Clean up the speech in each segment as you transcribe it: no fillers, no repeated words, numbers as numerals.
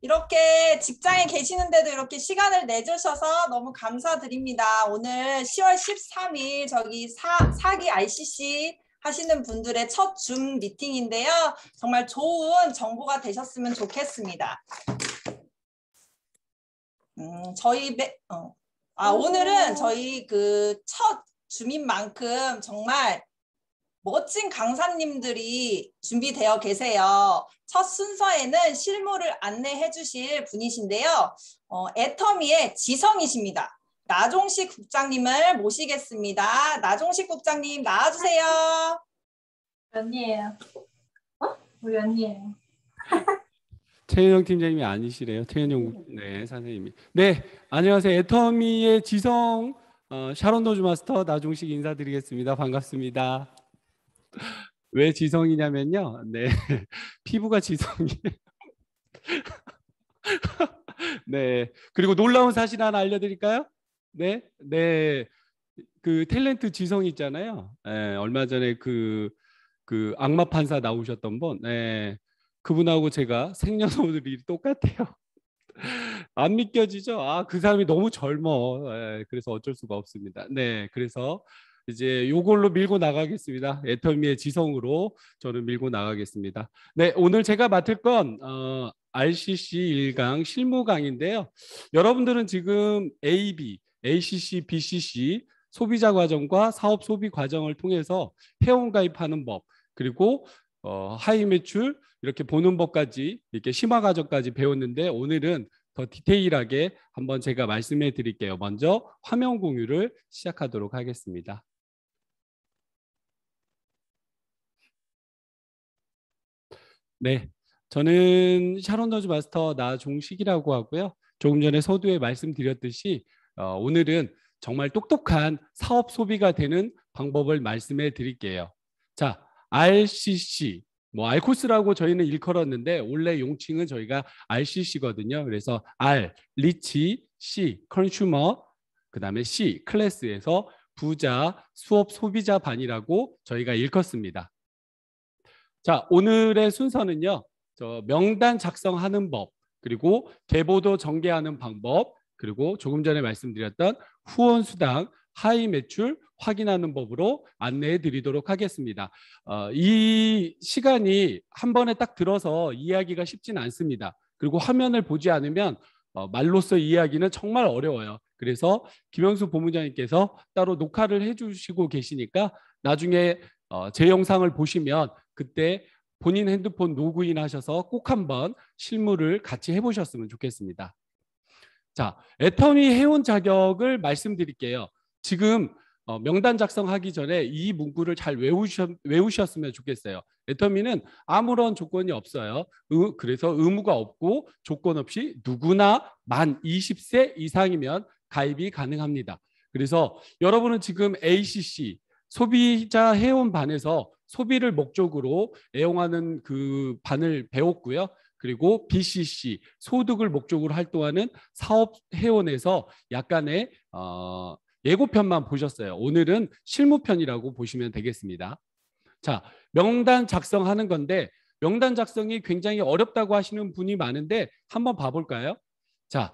이렇게 직장에 계시는데도 이렇게 시간을 내주셔서 너무 감사드립니다. 오늘 10월 13일 저기 4기 RCC 하시는 분들의 첫 줌 미팅인데요. 정말 좋은 정보가 되셨으면 좋겠습니다. 오늘은 저희 그 첫 줌인 만큼 정말 멋진 강사님들이 준비되어 계세요. 첫 순서에는 실무를 안내해 주실 분이신데요. 애터미의 지성이십니다. 나종식 국장님을 모시겠습니다. 나종식 국장님 나와주세요. 언니예요. 우리 언니예요. 최은영 팀장님이 아니시래요. 최은영 선생님이. 네, 안녕하세요. 애터미의 지성 샤론 노즈 마스터 나종식 인사드리겠습니다. 반갑습니다. 왜 지성이냐면요. 네, 피부가 지성이에요. 네, 그리고 놀라운 사실 하나 알려드릴까요? 네, 그 탤런트 지성 있잖아요. 네, 얼마 전에 그 악마 판사 나오셨던 분, 네, 그분하고 제가 생년월일이 똑같아요. 안 믿겨지죠? 그 사람이 너무 젊어. 네, 그래서 어쩔 수가 없습니다. 네, 그래서 이제 요걸로 밀고 나가겠습니다. 애터미의 지성으로 저는 밀고 나가겠습니다. 네, 오늘 제가 맡을 건 RCC 1강 실무 강인데요. 여러분들은 지금 AB, ACC, BCC 소비자 과정과 사업 소비 과정을 통해서 회원 가입하는 법, 그리고 하이 매출 이렇게 보는 법까지 이렇게 심화 과정까지 배웠는데 오늘은 더 디테일하게 한번 제가 말씀해 드릴게요. 먼저 화면 공유를 시작하도록 하겠습니다. 네, 저는 샤론 노즈 마스터 나종식이라고 하고요. 조금 전에 서두에 말씀드렸듯이 오늘은 정말 똑똑한 사업 소비가 되는 방법을 말씀해 드릴게요. 자, RCC, 알코스라고 저희는 일컬었는데 원래 용칭은 저희가 RCC거든요. 그래서 R, 리치, C, 컨슈머, 그 다음에 C, 클래스에서 부자, 수업, 소비자 반이라고 저희가 일컫습니다. 자, 오늘의 순서는요. 명단 작성하는 법, 그리고 계보도 전개하는 방법, 그리고 조금 전에 말씀드렸던 후원 수당, 하이 매출 확인하는 법으로 안내해 드리도록 하겠습니다. 이 시간이 한 번에 딱 들어서 이해하기가 쉽진 않습니다. 그리고 화면을 보지 않으면 말로써 이해하기는 정말 어려워요. 그래서 김영수 본부장님께서 따로 녹화를 해주시고 계시니까 나중에 제 영상을 보시면 그때 본인 핸드폰 로그인 하셔서 꼭 한번 실무를 같이 해보셨으면 좋겠습니다. 자, 애터미 회원 자격을 말씀드릴게요. 지금 명단 작성하기 전에 이 문구를 잘 외우셨으면 좋겠어요. 애터미는 아무런 조건이 없어요. 그래서 의무가 없고 조건 없이 누구나 만 20세 이상이면 가입이 가능합니다. 그래서 여러분은 지금 ACC 소비자 회원 반에서 소비를 목적으로 애용하는 그 반을 배웠고요. 그리고 BCC 소득을 목적으로 활동하는 사업 회원에서 약간의 예고편만 보셨어요. 오늘은 실무편이라고 보시면 되겠습니다. 자, 명단 작성하는 건데 명단 작성이 굉장히 어렵다고 하시는 분이 많은데 한번 봐볼까요? 자,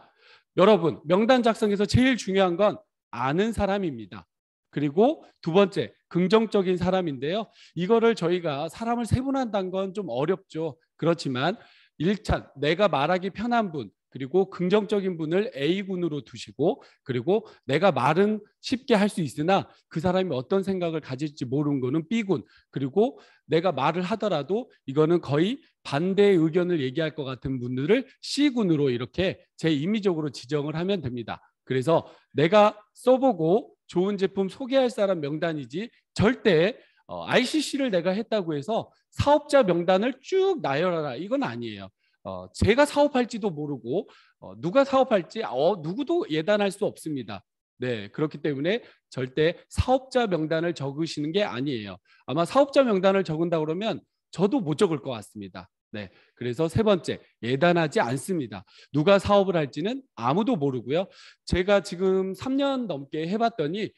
여러분 명단 작성에서 제일 중요한 건 아는 사람입니다. 그리고 두 번째 긍정적인 사람인데요. 이거를 저희가 사람을 세분한다는 건 좀 어렵죠. 그렇지만 1찬 내가 말하기 편한 분, 그리고 긍정적인 분을 A군으로 두시고, 그리고 내가 말은 쉽게 할 수 있으나 그 사람이 어떤 생각을 가질지 모르는 거는 B군, 그리고 내가 말을 하더라도 이거는 거의 반대의 의견을 얘기할 것 같은 분들을 C군으로 이렇게 제임의적으로 지정을 하면 됩니다. 그래서 내가 써보고 좋은 제품 소개할 사람 명단이지 절대 RCC를 내가 했다고 해서 사업자 명단을 쭉 나열하라 이건 아니에요. 제가 사업할지도 모르고 누가 사업할지 누구도 예단할 수 없습니다. 네, 그렇기 때문에 절대 사업자 명단을 적으시는 게 아니에요. 아마 사업자 명단을 적은다 그러면 저도 못 적을 것 같습니다. 네, 그래서 세 번째, 예단하지 않습니다. 누가 사업을 할지는 아무도 모르고요. 제가 지금 3년 넘게 해봤더니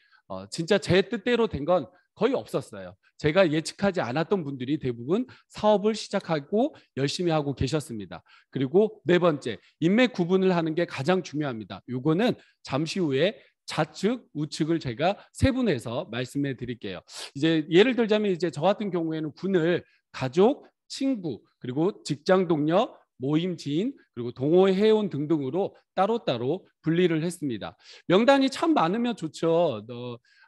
진짜 제 뜻대로 된 건 거의 없었어요. 제가 예측하지 않았던 분들이 대부분 사업을 시작하고 열심히 하고 계셨습니다. 그리고 네 번째, 인맥 구분을 하는 게 가장 중요합니다. 요거는 잠시 후에 좌측, 우측을 제가 세분해서 말씀해 드릴게요. 이제 예를 들자면 이제 저 같은 경우에는 군을 가족, 친구, 그리고 직장 동료, 모임 지인, 그리고 동호 회원 등등으로 따로따로 분리를 했습니다. 명단이 참 많으면 좋죠.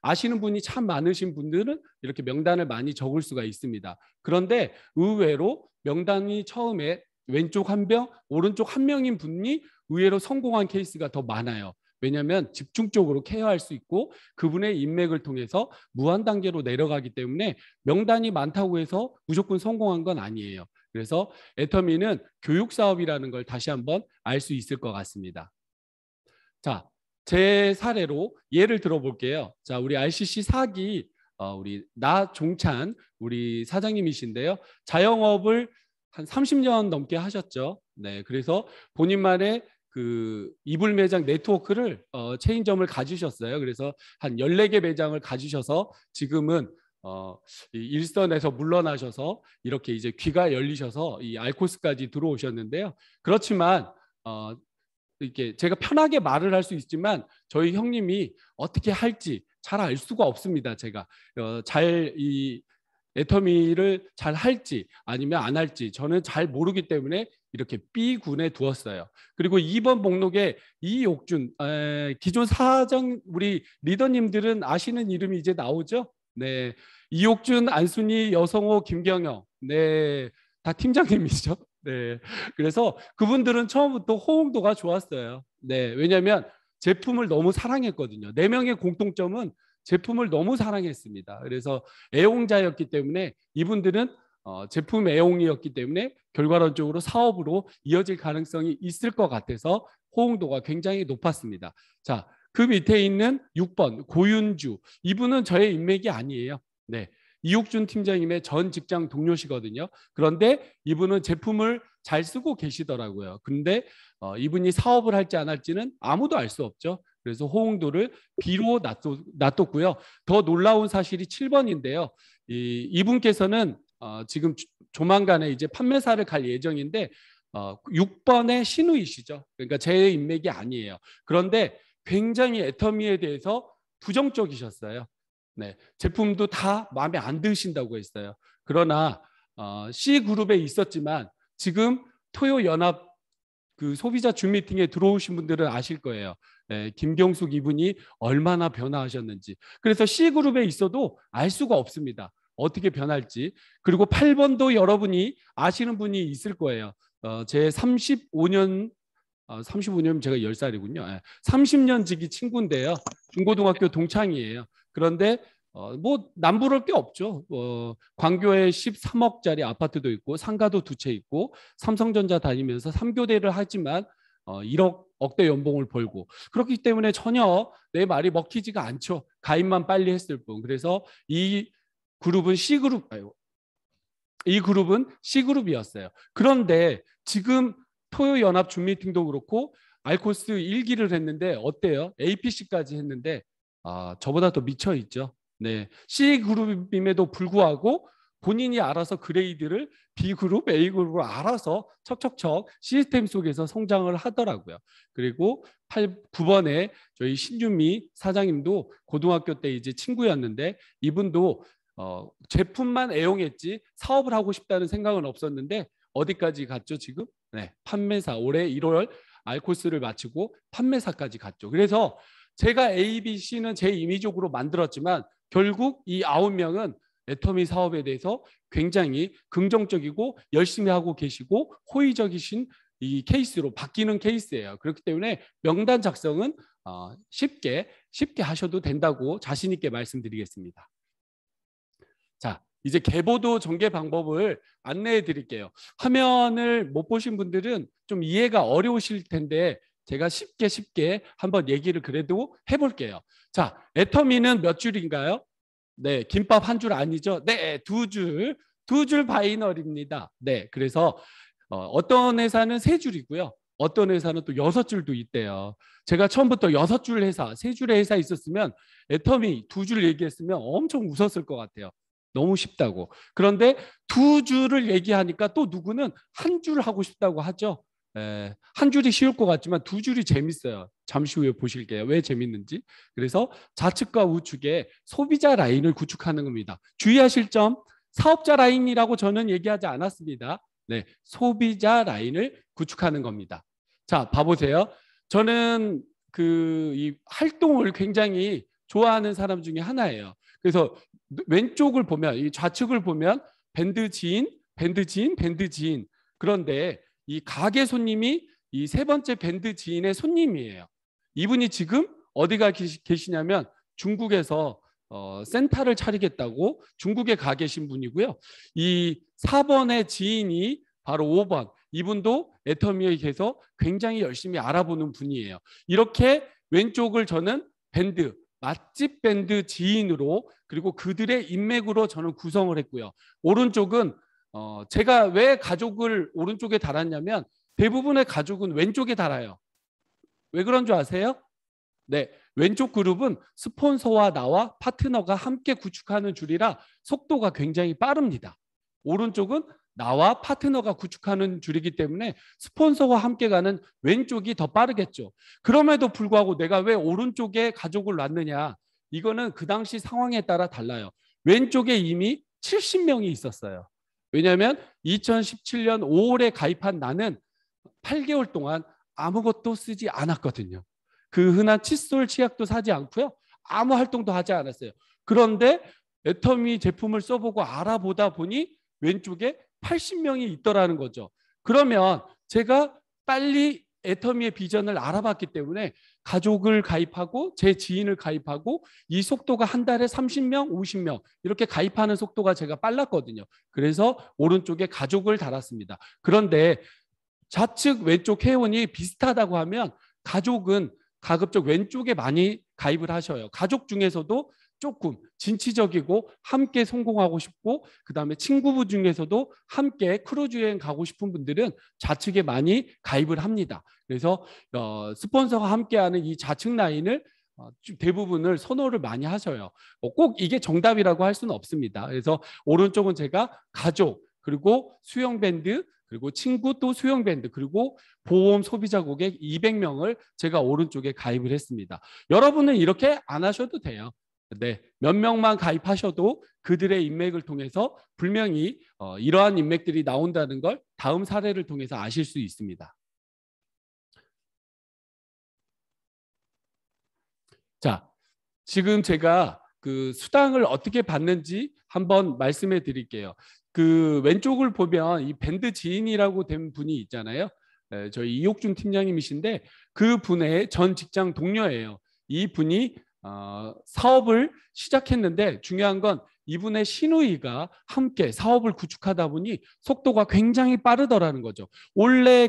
아시는 분이 참 많으신 분들은 이렇게 명단을 많이 적을 수가 있습니다. 그런데 의외로 명단이 처음에 왼쪽 한 명, 오른쪽 한 명인 분이 의외로 성공한 케이스가 더 많아요. 왜냐하면 집중적으로 케어할 수 있고 그분의 인맥을 통해서 무한 단계로 내려가기 때문에 명단이 많다고 해서 무조건 성공한 건 아니에요. 그래서 애터미는 교육 사업이라는 걸 다시 한번 알 수 있을 것 같습니다. 자, 제 사례로 예를 들어볼게요. 자, 우리 RCC 4기 우리 나종찬 우리 사장님이신데요. 자영업을 한 30년 넘게 하셨죠. 네, 그래서 본인만의 그 이불 매장 네트워크를 체인점을 가지셨어요. 그래서 한 14개 매장을 가지셔서 지금은 일선에서 물러나셔서 이렇게 이제 귀가 열리셔서 이 알코스까지 들어오셨는데요. 그렇지만 이렇게 제가 편하게 말을 할 수 있지만 저희 형님이 어떻게 할지 잘 알 수가 없습니다. 제가 잘 이 애터미를 잘 할지 아니면 안 할지 저는 잘 모르기 때문에 이렇게 B군에 두었어요. 그리고 2번 목록에 이옥준 기존 사장 우리 리더님들은 아시는 이름이 이제 나오죠. 네, 이옥준, 안순희, 여성호, 김경영, 네, 다 팀장님이죠. 네, 그래서 그분들은 처음부터 호응도가 좋았어요. 네, 왜냐하면 제품을 너무 사랑했거든요. 4명의 공통점은 제품을 너무 사랑했습니다. 그래서 애용자였기 때문에 이분들은 제품 애용이었기 때문에 결과론적으로 사업으로 이어질 가능성이 있을 것 같아서 호응도가 굉장히 높았습니다. 자, 그 밑에 있는 6번 고윤주, 이분은 저의 인맥이 아니에요. 네, 이옥준 팀장님의 전 직장 동료시거든요. 그런데 이분은 제품을 잘 쓰고 계시더라고요. 근데 이분이 사업을 할지 안 할지는 아무도 알 수 없죠. 그래서 호응도를 B로 놔뒀고요. 더 놀라운 사실이 7번인데요. 이분께서는 지금 조만간에 이제 판매사를 갈 예정인데 6번의 신우이시죠. 그러니까 제 인맥이 아니에요. 그런데 굉장히 애터미에 대해서 부정적이셨어요. 네, 제품도 다 마음에 안 드신다고 했어요. 그러나 C그룹에 있었지만 지금 토요연합 그 소비자 줌 미팅에 들어오신 분들은 아실 거예요. 네, 김경숙 이분이 얼마나 변화하셨는지. 그래서 C그룹에 있어도 알 수가 없습니다. 어떻게 변할지. 그리고 8번도 여러분이 아시는 분이 있을 거예요. 제 35년 제가 10살이군요. 30년 지기 친구인데요. 중고등학교 동창이에요. 그런데 뭐 남부를 게 없죠. 광교에 13억짜리 아파트도 있고 상가도 2채 있고 삼성전자 다니면서 3교대를 하지만 1억 억대 연봉을 벌고 그렇기 때문에 전혀 내 말이 먹히지가 않죠. 가입만 빨리 했을 뿐. 그래서 이 그룹은 C그룹이었어요. 그런데 지금 토요연합 줌미팅도 그렇고 알코스 1기를 했는데 어때요? APC까지 했는데 저보다 더 미쳐 있죠. 네, C그룹임에도 불구하고 본인이 알아서 그레이드를 B그룹, A그룹으로 알아서 척척척 시스템 속에서 성장을 하더라고요. 그리고 9번에 저희 신준미 사장님도 고등학교 때 이제 친구였는데 이분도 제품만 애용했지 사업을 하고 싶다는 생각은 없었는데 어디까지 갔죠 지금? 네, 판매사 올해 1월 알코스를 마치고 판매사까지 갔죠. 그래서 제가 A, B, C는 제 임의적으로 만들었지만 결국 이 9명은 애터미 사업에 대해서 굉장히 긍정적이고 열심히 하고 계시고 호의적이신 이 케이스로 바뀌는 케이스예요. 그렇기 때문에 명단 작성은 쉽게 하셔도 된다고 자신 있게 말씀드리겠습니다. 자, 이제 개보도 전개 방법을 안내해 드릴게요. 화면을 못 보신 분들은 좀 이해가 어려우실 텐데 제가 쉽게 한번 얘기를 그래도 해볼게요. 자, 애터미는 몇 줄인가요? 네, 김밥 한 줄 아니죠? 네, 2줄 바이너리입니다. 네, 그래서 어떤 회사는 3줄이고요. 어떤 회사는 또 6줄도 있대요. 제가 처음부터 6줄 회사, 3줄의 회사 있었으면 애터미 2줄 얘기했으면 엄청 웃었을 것 같아요. 너무 쉽다고. 그런데 2줄을 얘기하니까 또 누구는 1줄 하고 싶다고 하죠. 한 줄이 쉬울 것 같지만 2줄이 재밌어요. 잠시 후에 보실게요. 왜 재밌는지. 그래서 좌측과 우측에 소비자 라인을 구축하는 겁니다. 주의하실 점, 사업자 라인이라고 저는 얘기하지 않았습니다. 네, 소비자 라인을 구축하는 겁니다. 자, 봐보세요. 저는 이 활동을 굉장히 좋아하는 사람 중에 하나예요. 그래서 왼쪽을 보면, 이 좌측을 보면 밴드 지인, 밴드 지인, 밴드 지인. 그런데 이 가게 손님이 이 3번째 밴드 지인의 손님이에요. 이분이 지금 어디가 계시냐면 중국에서 센터를 차리겠다고 중국에 가 계신 분이고요. 이 4번의 지인이 바로 5번. 이분도 애터미에 계서 굉장히 열심히 알아보는 분이에요. 이렇게 왼쪽을 저는 밴드, 맛집 밴드 지인으로 그리고 그들의 인맥으로 저는 구성을 했고요. 오른쪽은 제가 왜 가족을 오른쪽에 달았냐면 대부분의 가족은 왼쪽에 달아요. 왜 그런 줄 아세요? 네, 왼쪽 그룹은 스폰서와 나와 파트너가 함께 구축하는 줄이라 속도가 굉장히 빠릅니다. 오른쪽은 나와 파트너가 구축하는 줄이기 때문에 스폰서와 함께 가는 왼쪽이 더 빠르겠죠. 그럼에도 불구하고 내가 왜 오른쪽에 가족을 놨느냐? 이거는 그 당시 상황에 따라 달라요. 왼쪽에 이미 70명이 있었어요. 왜냐하면 2017년 5월에 가입한 나는 8개월 동안 아무것도 쓰지 않았거든요. 그 흔한 칫솔, 치약도 사지 않고요. 아무 활동도 하지 않았어요. 그런데 애터미 제품을 써보고 알아보다 보니 왼쪽에 80명이 있더라는 거죠. 그러면 제가 빨리 애터미의 비전을 알아봤기 때문에 가족을 가입하고 제 지인을 가입하고 이 속도가 한 달에 30명, 50명 이렇게 가입하는 속도가 제가 빨랐거든요. 그래서 오른쪽에 가족을 달았습니다. 그런데 좌측 왼쪽 회원이 비슷하다고 하면 가족은 가급적 왼쪽에 많이 가입을 하셔요. 가족 중에서도 조금 진취적이고 함께 성공하고 싶고 그다음에 친구분 중에서도 함께 크루즈 여행 가고 싶은 분들은 좌측에 많이 가입을 합니다. 그래서 스폰서가 함께하는 이 좌측 라인을 대부분을 선호를 많이 하셔요. 꼭 이게 정답이라고 할 수는 없습니다. 그래서 오른쪽은 제가 가족 그리고 수영 밴드 그리고 친구 또 수영 밴드 그리고 보험 소비자 고객 200명을 제가 오른쪽에 가입을 했습니다. 여러분은 이렇게 안 하셔도 돼요. 네, 몇 명만 가입하셔도 그들의 인맥을 통해서 분명히 이러한 인맥들이 나온다는 걸 다음 사례를 통해서 아실 수 있습니다. 자, 지금 제가 그 수당을 어떻게 받는지 한번 말씀해 드릴게요. 그 왼쪽을 보면 이 밴드 지인이라고 된 분이 있잖아요. 저희 이옥준 팀장님이신데 그 분의 전 직장 동료예요. 이 분이 사업을 시작했는데 중요한 건 이분의 시누이가 함께 사업을 구축하다 보니 속도가 굉장히 빠르더라는 거죠. 원래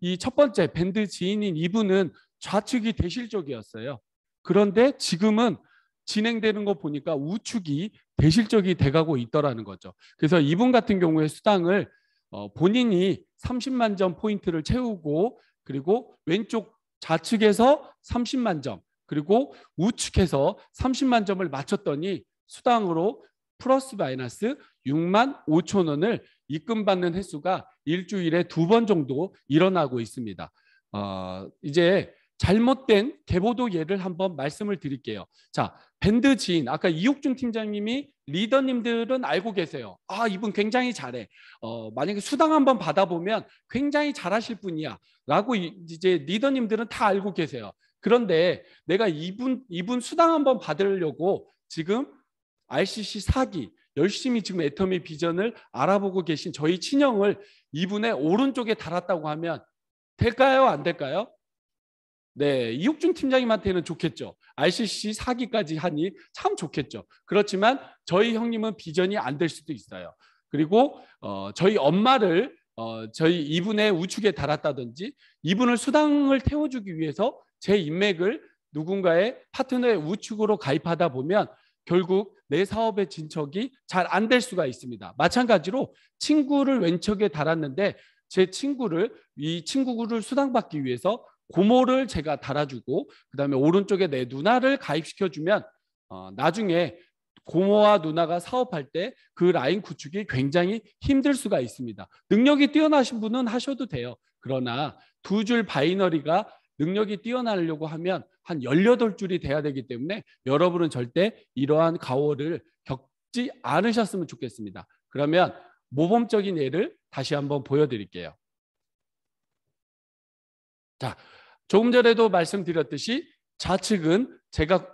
이 첫 번째 밴드 지인인 이분은 좌측이 대실적이었어요. 그런데 지금은 진행되는 거 보니까 우측이 대실적이 돼가고 있더라는 거죠. 그래서 이분 같은 경우에 수당을 본인이 30만 점 포인트를 채우고 그리고 왼쪽 좌측에서 30만 점 그리고 우측에서 30만 점을 맞췄더니 수당으로 플러스 마이너스 6만 5천 원을 입금받는 횟수가 일주일에 2번 정도 일어나고 있습니다. 이제 잘못된 계보도 예를 한번 말씀을 드릴게요. 자, 밴드 지인, 아까 이옥준 팀장님이 리더님들은 알고 계세요. 이분 굉장히 잘해. 만약에 수당 한번 받아보면 굉장히 잘하실 분이야. 라고 이제 리더님들은 다 알고 계세요. 그런데 내가 이분 수당 한번 받으려고 지금 RCC 4기 열심히 지금 애터미 비전을 알아보고 계신 저희 친형을 이분의 오른쪽에 달았다고 하면 될까요? 안 될까요? 네, 이옥준 팀장님한테는 좋겠죠. RCC 4기까지 하니 참 좋겠죠. 그렇지만 저희 형님은 비전이 안 될 수도 있어요. 그리고 저희 엄마를 저희 이분의 우측에 달았다든지 이분을 수당을 태워주기 위해서 제 인맥을 누군가의 파트너의 우측으로 가입하다 보면 결국 내 사업의 진척이 잘 안 될 수가 있습니다. 마찬가지로 친구를 왼쪽에 달았는데 제 친구를 이 친구를 수당받기 위해서 고모를 제가 달아주고 그다음에 오른쪽에 내 누나를 가입시켜주면 나중에 고모와 누나가 사업할 때 그 라인 구축이 굉장히 힘들 수가 있습니다. 능력이 뛰어나신 분은 하셔도 돼요. 그러나 두 줄 바이너리가 능력이 뛰어나려고 하면 한 18줄이 돼야 되기 때문에 여러분은 절대 이러한 가오를 겪지 않으셨으면 좋겠습니다. 그러면 모범적인 예를 다시 한번 보여드릴게요. 자, 조금 전에도 말씀드렸듯이 좌측은 제가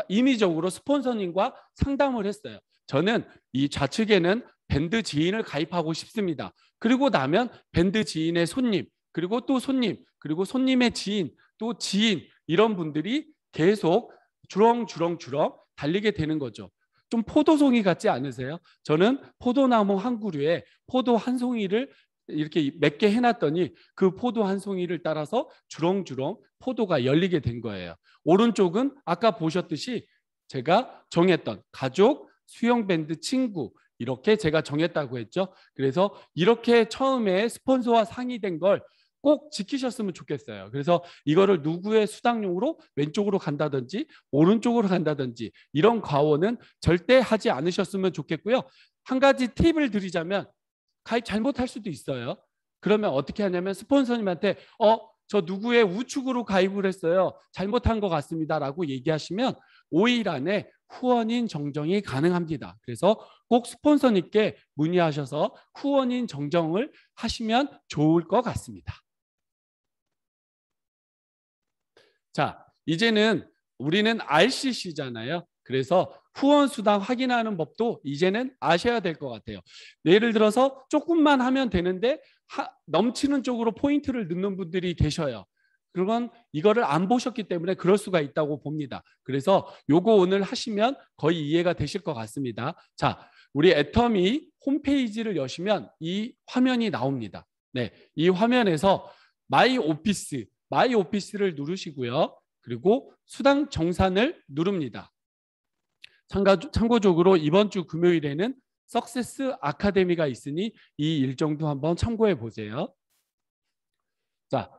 임의적으로 스폰서님과 상담을 했어요. 저는 이 좌측에는 밴드 지인을 가입하고 싶습니다. 그리고 나면 밴드 지인의 손님, 그리고 또 손님, 그리고 손님의 지인, 또 지인 이런 분들이 계속 주렁주렁 달리게 되는 거죠. 좀 포도송이 같지 않으세요? 저는 포도나무 한 그루에 포도 한 송이를 이렇게 몇 개 해놨더니 그 포도 한 송이를 따라서 주렁주렁 포도가 열리게 된 거예요. 오른쪽은 아까 보셨듯이 제가 정했던 가족, 수영밴드 친구 이렇게 제가 정했다고 했죠. 그래서 이렇게 처음에 스폰서와 상의된 걸 꼭 지키셨으면 좋겠어요. 그래서 이거를 누구의 수당용으로 왼쪽으로 간다든지 오른쪽으로 간다든지 이런 과오는 절대 하지 않으셨으면 좋겠고요. 한 가지 팁을 드리자면 가입 잘못할 수도 있어요. 그러면 어떻게 하냐면 스폰서님한테 저 누구의 우측으로 가입을 했어요. 잘못한 것 같습니다. 라고 얘기하시면 5일 안에 후원인 정정이 가능합니다. 그래서 꼭 스폰서님께 문의하셔서 후원인 정정을 하시면 좋을 것 같습니다. 자, 이제는 우리는 RCC잖아요. 그래서 후원 수당 확인하는 법도 이제는 아셔야 될 것 같아요. 예를 들어서 조금만 하면 되는데 넘치는 쪽으로 포인트를 넣는 분들이 계셔요. 그건 이거를 안 보셨기 때문에 그럴 수가 있다고 봅니다. 그래서 요거 오늘 하시면 거의 이해가 되실 것 같습니다. 자, 우리 애터미 홈페이지를 여시면 이 화면이 나옵니다. 네, 이 화면에서 마이 오피스를 누르시고요. 그리고 수당 정산을 누릅니다. 참고적으로 이번 주 금요일에는 석세스 아카데미가 있으니 이 일정도 한번 참고해 보세요. 자,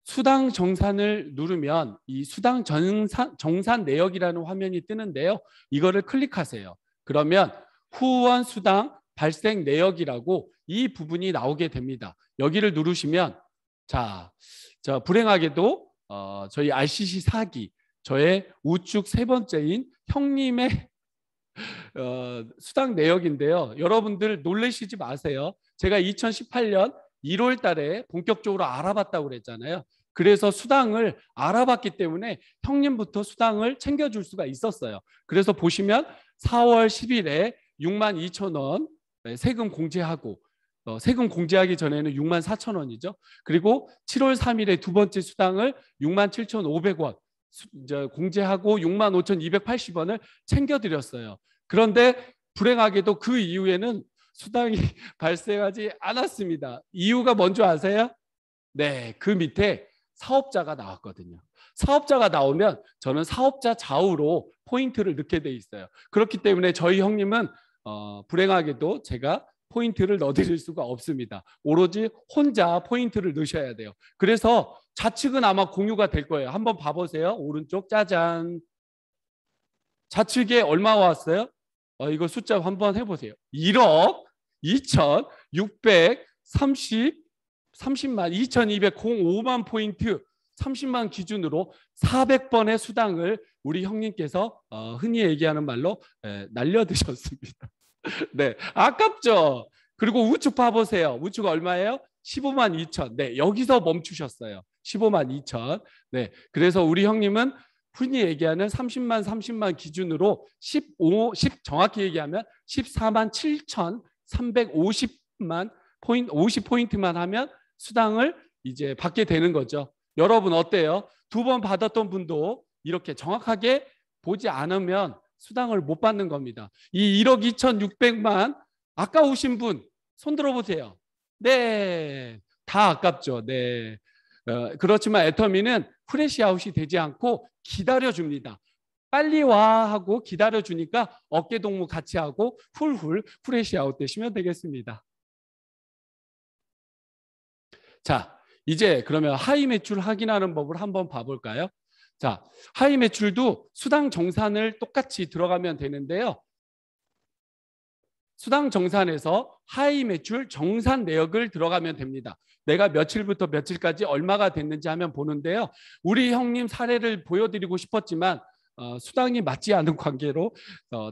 수당 정산을 누르면 이 수당 정산 내역이라는 화면이 뜨는데요. 이거를 클릭하세요. 그러면 후원 수당 발생 내역이라고 이 부분이 나오게 됩니다. 여기를 누르시면 자, 불행하게도 저희 RCC 4기 저의 우측 세 번째인 형님의 수당 내역인데요. 여러분들 놀라시지 마세요. 제가 2018년 1월 달에 본격적으로 알아봤다고 그랬잖아요. 그래서 수당을 알아봤기 때문에 형님부터 수당을 챙겨줄 수가 있었어요. 그래서 보시면 4월 10일에 62,000원 세금 공제하고 세금 공제하기 전에는 64,000원이죠. 그리고 7월 3일에 두 번째 수당을 67,500원 공제하고 65,280원을 챙겨드렸어요. 그런데 불행하게도 그 이후에는 수당이 발생하지 않았습니다. 이유가 뭔지 아세요? 네, 그 밑에 사업자가 나왔거든요. 사업자가 나오면 저는 사업자 좌우로 포인트를 넣게 돼 있어요. 그렇기 때문에 저희 형님은 불행하게도 제가 포인트를 넣어드릴 수가 없습니다. 오로지 혼자 포인트를 넣으셔야 돼요. 그래서 좌측은 아마 공유가 될 거예요. 한번 봐보세요. 오른쪽 짜잔. 좌측에 얼마 왔어요? 이거 숫자 한번 해보세요. 1억 2,630 30만 2,205만 포인트 30만 기준으로 400번의 수당을 우리 형님께서 흔히 얘기하는 말로 날려드셨습니다. 네, 아깝죠. 그리고 우측 봐보세요. 우측 얼마예요? 15만 2천. 네, 여기서 멈추셨어요. 15만 2천. 네, 그래서 우리 형님은 흔히 얘기하는 30만 기준으로 정확히 얘기하면 14만 7,350만 포인트, 50포인트만 하면 수당을 이제 받게 되는 거죠. 여러분 어때요? 두 번 받았던 분도 이렇게 정확하게 보지 않으면 수당을 못 받는 겁니다. 이 1억 2,600만 아까우신 분 손 들어보세요. 네, 다 아깝죠. 네, 그렇지만 애터미는 프레시아웃이 되지 않고 기다려줍니다. 빨리 와 하고 기다려주니까 어깨동무 같이 하고 훌훌 프레시아웃 되시면 되겠습니다. 자, 이제 그러면 하위 매출 확인하는 법을 한번 봐볼까요? 자, 하위 매출도 수당 정산을 똑같이 들어가면 되는데요. 수당 정산에서 하위 매출 정산 내역을 들어가면 됩니다. 내가 며칠부터 며칠까지 얼마가 됐는지 하면 보는데요. 우리 형님 사례를 보여드리고 싶었지만 수당이 맞지 않은 관계로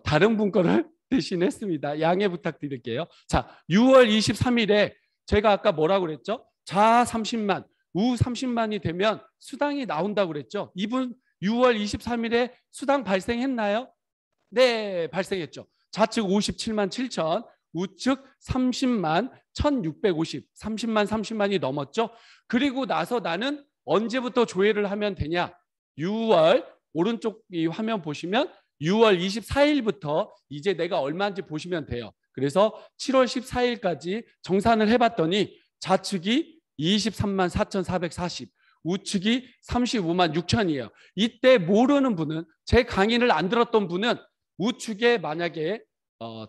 다른 분 거를 대신했습니다. 양해 부탁드릴게요. 자, 6월 23일에 제가 아까 뭐라고 그랬죠? 자 30만, 우 30만이 되면 수당이 나온다고 그랬죠. 이분 6월 23일에 수당 발생했나요? 네, 발생했죠. 좌측 57만 7천, 우측 30만 1650, 30만이 넘었죠. 그리고 나서 나는 언제부터 조회를 하면 되냐? 6월, 오른쪽 이 화면 보시면 6월 24일부터 이제 내가 얼마인지 보시면 돼요. 그래서 7월 14일까지 정산을 해봤더니 좌측이 23만 4,440, 우측이 35만 6천이에요. 이때 모르는 분은, 제 강의를 안 들었던 분은 우측에 만약에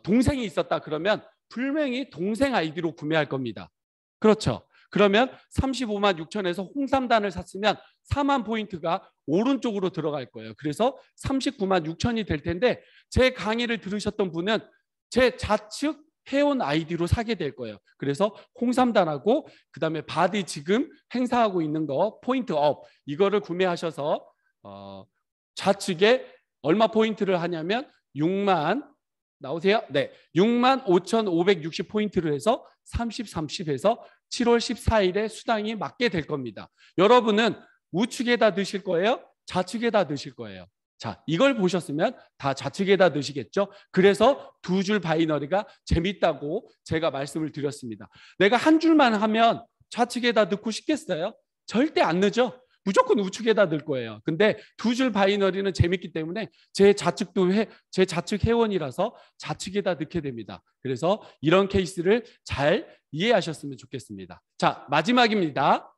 동생이 있었다 그러면 분명히 동생 아이디로 구매할 겁니다. 그렇죠. 그러면 35만 6천에서 홍삼단을 샀으면 4만 포인트가 오른쪽으로 들어갈 거예요. 그래서 39만 6천이 될 텐데 제 강의를 들으셨던 분은 제 좌측 회원 아이디로 사게 될 거예요. 그래서 홍삼단하고 그다음에 바디 지금 행사하고 있는 거 포인트 업 이거를 구매하셔서 좌측에 얼마 포인트를 하냐면 6만 나오세요? 네, 6만 5,560 포인트를 해서 30해서 7월 14일에 수당이 맞게 될 겁니다. 여러분은 우측에다 넣으실 거예요? 좌측에다 넣으실 거예요? 자, 이걸 보셨으면 다 좌측에다 넣으시겠죠? 그래서 두 줄 바이너리가 재밌다고 제가 말씀을 드렸습니다. 내가 한 줄만 하면 좌측에다 넣고 싶겠어요? 절대 안 넣죠? 무조건 우측에다 넣을 거예요. 근데 두 줄 바이너리는 재밌기 때문에 제 좌측 회원이라서 좌측에다 넣게 됩니다. 그래서 이런 케이스를 잘 이해하셨으면 좋겠습니다. 자, 마지막입니다.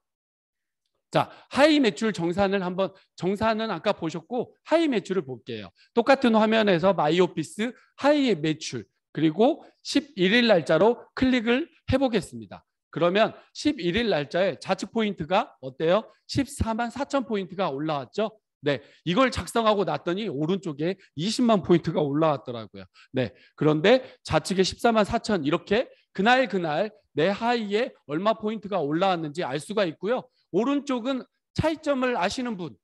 자, 하위 매출 정산을 한번, 정산은 아까 보셨고 하위 매출을 볼게요. 똑같은 화면에서 마이오피스 하위 매출 그리고 11일 날짜로 클릭을 해보겠습니다. 그러면 11일 날짜에 좌측 포인트가 어때요? 14만 4천 포인트가 올라왔죠? 네, 이걸 작성하고 났더니 오른쪽에 20만 포인트가 올라왔더라고요. 네, 그런데 좌측에 14만 4천 이렇게 그날 내 하위에 얼마 포인트가 올라왔는지 알 수가 있고요. 오른쪽은 차이점을 아시는 분,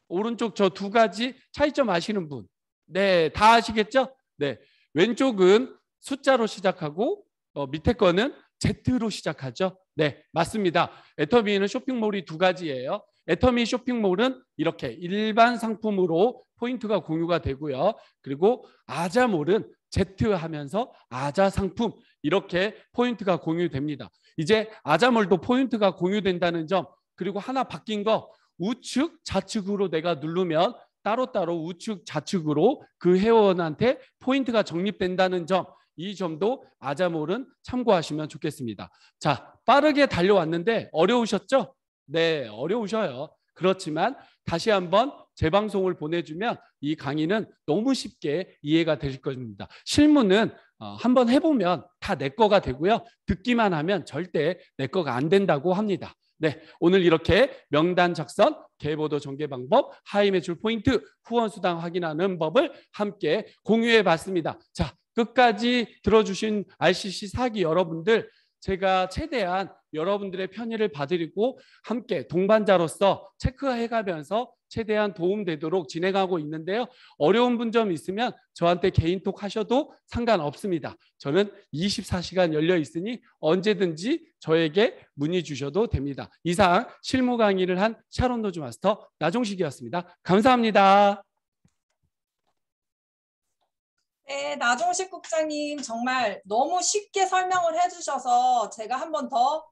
오른쪽 저 두 가지 차이점 아시는 분, 네, 다 아시겠죠? 네, 왼쪽은 숫자로 시작하고 밑에 거는 Z로 시작하죠. 네, 맞습니다. 애터미는 쇼핑몰이 두 가지예요. 애터미 쇼핑몰은 이렇게 일반 상품으로 포인트가 공유가 되고요. 그리고 아자몰은 Z 하면서 아자 상품 이렇게 포인트가 공유됩니다. 이제 아자몰도 포인트가 공유된다는 점, 그리고 하나 바뀐 거 우측 좌측으로 내가 누르면 따로따로 우측 좌측으로 그 회원한테 포인트가 적립된다는 점, 이 점도 아자몰은 참고하시면 좋겠습니다. 자, 빠르게 달려왔는데 어려우셨죠? 네, 어려우셔요. 그렇지만 다시 한번 재방송을 보내주면 이 강의는 너무 쉽게 이해가 되실 겁니다. 실무는 한번 해보면 다 내 거가 되고요. 듣기만 하면 절대 내 거가 안 된다고 합니다. 네, 오늘 이렇게 명단 작성, 계보도 전개 방법, 하위 매출 포인트, 후원 수당 확인하는 법을 함께 공유해 봤습니다. 자, 끝까지 들어주신 RCC 사기 여러분들, 제가 최대한 여러분들의 편의를 봐드리고 함께 동반자로서 체크해가면서 최대한 도움되도록 진행하고 있는데요. 어려운 분점 있으면 저한테 개인톡 하셔도 상관없습니다. 저는 24시간 열려 있으니 언제든지 저에게 문의 주셔도 됩니다. 이상 실무 강의를 한 샤론 노즈 마스터 나종식이었습니다. 감사합니다. 네, 나종식 국장님 정말 너무 쉽게 설명을 해주셔서 제가 한 번 더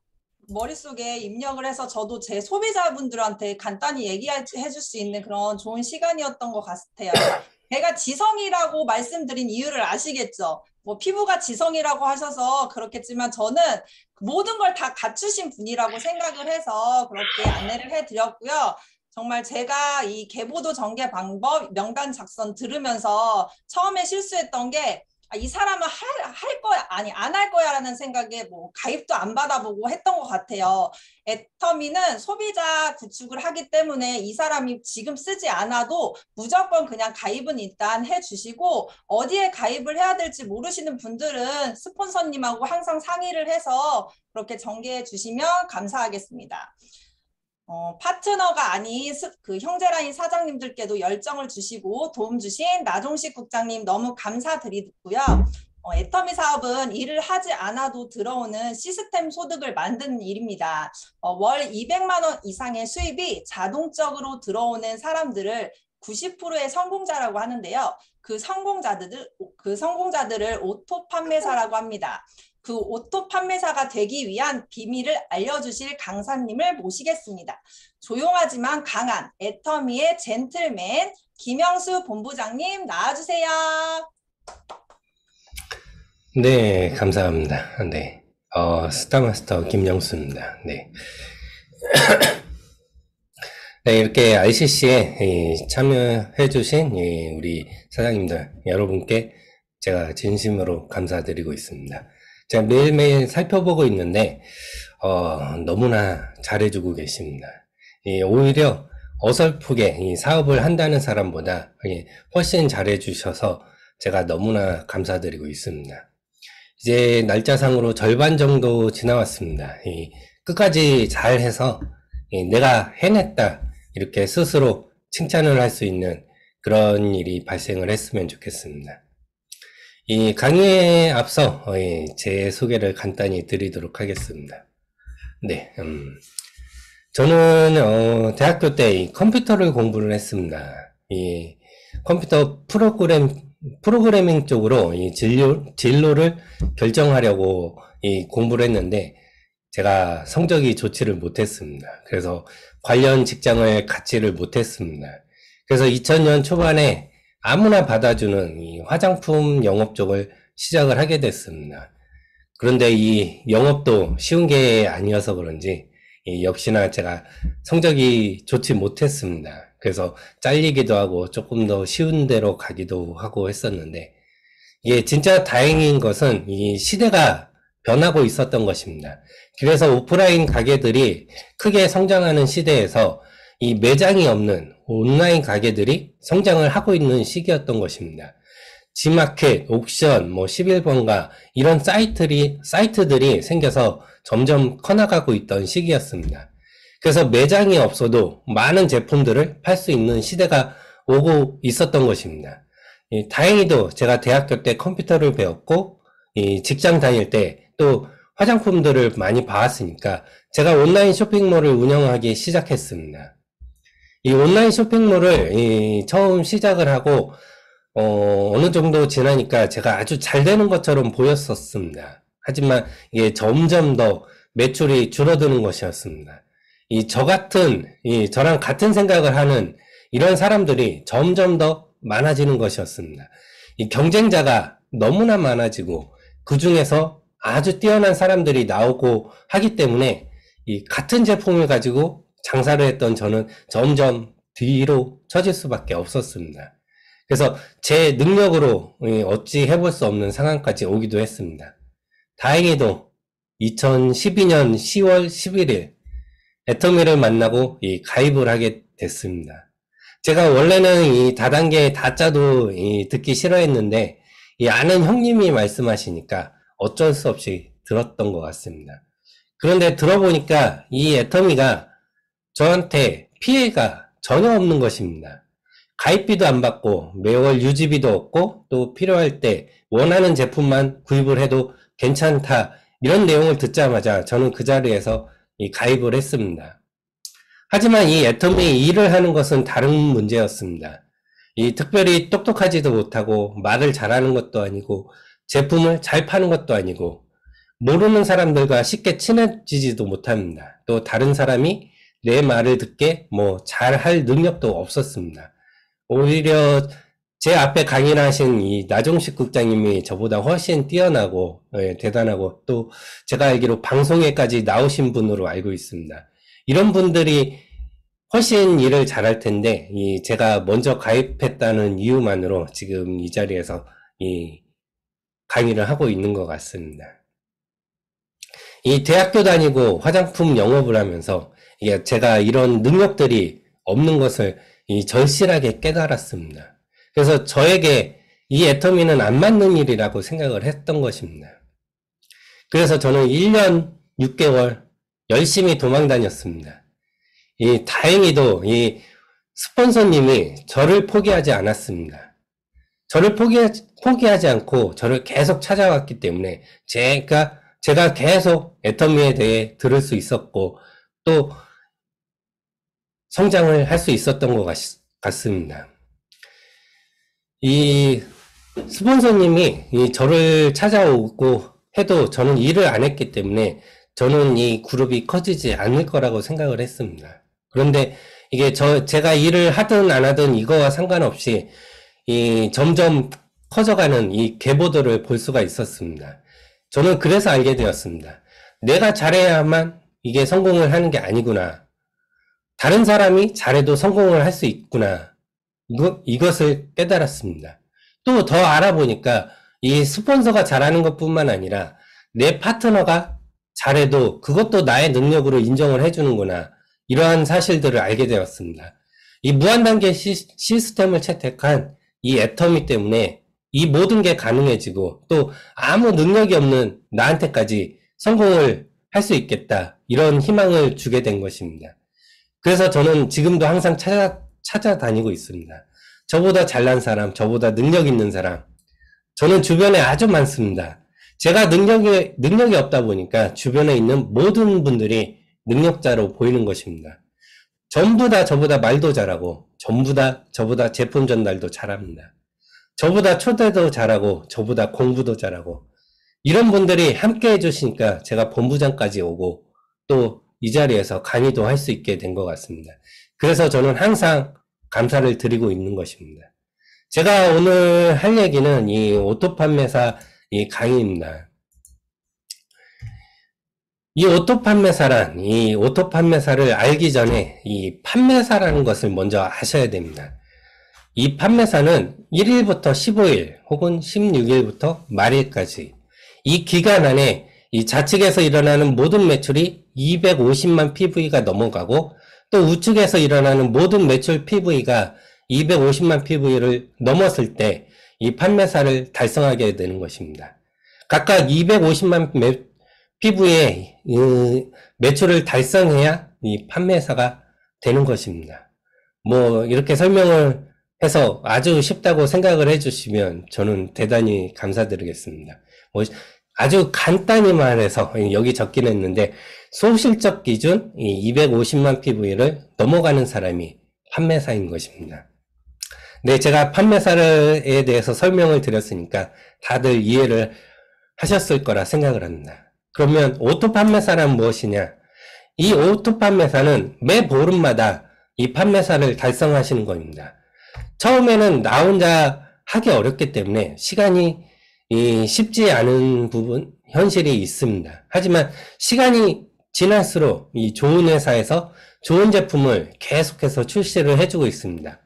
머릿속에 입력을 해서 저도 제 소비자분들한테 간단히 얘기해 줄 수 있는 그런 좋은 시간이었던 것 같아요. 제가 지성이라고 말씀드린 이유를 아시겠죠? 뭐 피부가 지성이라고 하셔서 그렇겠지만 저는 모든 걸 다 갖추신 분이라고 생각을 해서 그렇게 안내를 해드렸고요. 정말 제가 이 계보도 전개 방법, 명단 작성 들으면서 처음에 실수했던 게 이 사람은 할 거야, 아니, 안 할 거야 라는 생각에 뭐 가입도 안 받아보고 했던 것 같아요. 애터미는 소비자 구축을 하기 때문에 이 사람이 지금 쓰지 않아도 무조건 그냥 가입은 일단 해주시고, 어디에 가입을 해야 될지 모르시는 분들은 스폰서님하고 항상 상의를 해서 그렇게 전개해 주시면 감사하겠습니다. 파트너가 아닌 그 형제라인 사장님들께도 열정을 주시고 도움 주신 나종식 국장님 너무 감사드리고요. 애터미 사업은 일을 하지 않아도 들어오는 시스템 소득을 만드는 일입니다. 월 200만 원 이상의 수입이 자동적으로 들어오는 사람들을 90%의 성공자라고 하는데요. 그 성공자들을 오토 판매사라고 합니다. 그 오토 판매사가 되기 위한 비밀을 알려주실 강사님을 모시겠습니다. 조용하지만 강한 애터미의 젠틀맨 김영수 본부장님 나와주세요. 네, 감사합니다. 네, 스타마스터 김영수입니다. 네. 네, 이렇게 RCC에 참여해주신 우리 사장님들 여러분께 제가 진심으로 감사드리고 있습니다. 제가 매일매일 살펴보고 있는데 너무나 잘해주고 계십니다. 오히려 어설프게 사업을 한다는 사람보다 훨씬 잘해주셔서 제가 너무나 감사드리고 있습니다. 이제 날짜상으로 절반 정도 지나왔습니다. 끝까지 잘해서 내가 해냈다 이렇게 스스로 칭찬을 할 수 있는 그런 일이 발생을 했으면 좋겠습니다. 이 강의에 앞서 제 소개를 간단히 드리도록 하겠습니다. 네, 저는 대학교 때 컴퓨터를 공부를 했습니다. 이 컴퓨터 프로그래밍 쪽으로 진로를 결정하려고 공부를 했는데 제가 성적이 좋지를 못했습니다. 그래서 관련 직장을 갖지를 못했습니다. 그래서 2000년 초반에 아무나 받아주는 이 화장품 영업 쪽을 시작을 하게 됐습니다. 그런데 이 영업도 쉬운 게 아니어서 그런지 역시나 제가 성적이 좋지 못했습니다. 그래서 잘리기도 하고 조금 더 쉬운 데로 가기도 하고 했었는데, 이게 진짜 다행인 것은 이 시대가 변하고 있었던 것입니다. 그래서 오프라인 가게들이 크게 성장하는 시대에서 이 매장이 없는 온라인 가게들이 성장을 하고 있는 시기였던 것입니다. 지마켓, 옥션, 11번가 이런 사이트들이 생겨서 점점 커나가고 있던 시기였습니다. 그래서 매장이 없어도 많은 제품들을 팔 수 있는 시대가 오고 있었던 것입니다. 다행히도 제가 대학교 때 컴퓨터를 배웠고 직장 다닐 때 또 화장품들을 많이 봐왔으니까 제가 온라인 쇼핑몰을 운영하기 시작했습니다. 이 온라인 쇼핑몰을 처음 시작을 하고 어느 정도 지나니까 제가 아주 잘 되는 것처럼 보였었습니다. 하지만 이게 점점 더 매출이 줄어드는 것이었습니다. 저랑 같은 생각을 하는 이런 사람들이 점점 더 많아지는 것이었습니다. 이 경쟁자가 너무나 많아지고 그 중에서 아주 뛰어난 사람들이 나오고 하기 때문에 이 같은 제품을 가지고 장사를 했던 저는 점점 뒤로 처질 수밖에 없었습니다. 그래서 제 능력으로 어찌 해볼 수 없는 상황까지 오기도 했습니다. 다행히도 2012년 10월 11일 애터미를 만나고 가입을 하게 됐습니다. 제가 원래는 이 다단계 다짜도 듣기 싫어했는데 이 아는 형님이 말씀하시니까 어쩔 수 없이 들었던 것 같습니다. 그런데 들어보니까 이 애터미가 저한테 피해가 전혀 없는 것입니다. 가입비도 안 받고 매월 유지비도 없고 또 필요할 때 원하는 제품만 구입을 해도 괜찮다, 이런 내용을 듣자마자 저는 그 자리에서 가입을 했습니다. 하지만 이 애터미 일을 하는 것은 다른 문제였습니다. 특별히 똑똑하지도 못하고 말을 잘하는 것도 아니고 제품을 잘 파는 것도 아니고 모르는 사람들과 쉽게 친해지지도 못합니다. 또 다른 사람이 내 말을 듣게 잘할 능력도 없었습니다. 오히려 제 앞에 강의를 하신 이 나종식 국장님이 저보다 훨씬 뛰어나고 대단하고 또 제가 알기로 방송에까지 나오신 분으로 알고 있습니다. 이런 분들이 훨씬 일을 잘할 텐데 제가 먼저 가입했다는 이유만으로 지금 이 자리에서 강의를 하고 있는 것 같습니다. 이 대학교 다니고 화장품 영업을 하면서 이게 제가 이런 능력들이 없는 것을 절실하게 깨달았습니다. 그래서 저에게 이 애터미는 안 맞는 일이라고 생각을 했던 것입니다. 그래서 저는 1년 6개월 열심히 도망 다녔습니다. 다행히도 이 스폰서님이 저를 포기하지 않았습니다. 저를 포기하지 않고 저를 계속 찾아왔기 때문에 제가 계속 애터미에 대해 들을 수 있었고 또 성장을 할 수 있었던 것 같습니다. 이 스폰서님이 저를 찾아오고 해도 저는 일을 안 했기 때문에 저는 이 그룹이 커지지 않을 거라고 생각을 했습니다. 그런데 이게 제가 일을 하든 안 하든 이거와 상관없이 점점 커져가는 이 계보들을 볼 수가 있었습니다. 저는 그래서 알게 되었습니다. 내가 잘해야만 이게 성공을 하는 게 아니구나. 다른 사람이 잘해도 성공을 할 수 있구나. 이것을 깨달았습니다. 또 더 알아보니까 이 스폰서가 잘하는 것뿐만 아니라 내 파트너가 잘해도 그것도 나의 능력으로 인정을 해주는구나. 이러한 사실들을 알게 되었습니다. 이 무한단계 시스템을 채택한 이 애터미 때문에 이 모든 게 가능해지고 또 아무 능력이 없는 나한테까지 성공을 할 수 있겠다. 이런 희망을 주게 된 것입니다. 그래서 저는 지금도 항상 찾아다니고 있습니다. 저보다 잘난 사람, 저보다 능력 있는 사람. 저는 주변에 아주 많습니다. 제가 능력이 없다 보니까 주변에 있는 모든 분들이 능력자로 보이는 것입니다. 전부 다 저보다 말도 잘하고, 전부 다 저보다 제품 전달도 잘합니다. 저보다 초대도 잘하고, 저보다 공부도 잘하고, 이런 분들이 함께 해주시니까 제가 본부장까지 오고, 또 이 자리에서 강의도 할 수 있게 된 것 같습니다. 그래서 저는 항상 감사를 드리고 있는 것입니다. 제가 오늘 할 얘기는 이 오토 판매사 이 강의입니다. 이 오토 판매사를 알기 전에 이 판매사라는 것을 먼저 아셔야 됩니다. 이 판매사는 1일부터 15일 혹은 16일부터 말일까지 이 기간 안에 이 좌측에서 일어나는 모든 매출이 250만 PV가 넘어가고 또 우측에서 일어나는 모든 매출 PV가 250만 PV를 넘었을 때 이 판매사를 달성하게 되는 것입니다. 각각 250만 PV의 매출을 달성해야 이 판매사가 되는 것입니다. 뭐 이렇게 설명을 해서 아주 쉽다고 생각을 해주시면 저는 대단히 감사드리겠습니다. 아주 간단히 말해서 여기 적긴 했는데 소실적 기준 250만 PV를 넘어가는 사람이 판매사인 것입니다. 네, 제가 판매사에 대해서 설명을 드렸으니까 다들 이해를 하셨을 거라 생각을 합니다. 그러면 오토 판매사란 무엇이냐? 이 오토 판매사는 매 보름마다 이 판매사를 달성하시는 겁니다. 처음에는 나 혼자 하기 어렵기 때문에 시간이 쉽지 않은 현실이 있습니다. 하지만 시간이 지날수록 이 좋은 회사에서 좋은 제품을 계속해서 출시를 해주고 있습니다.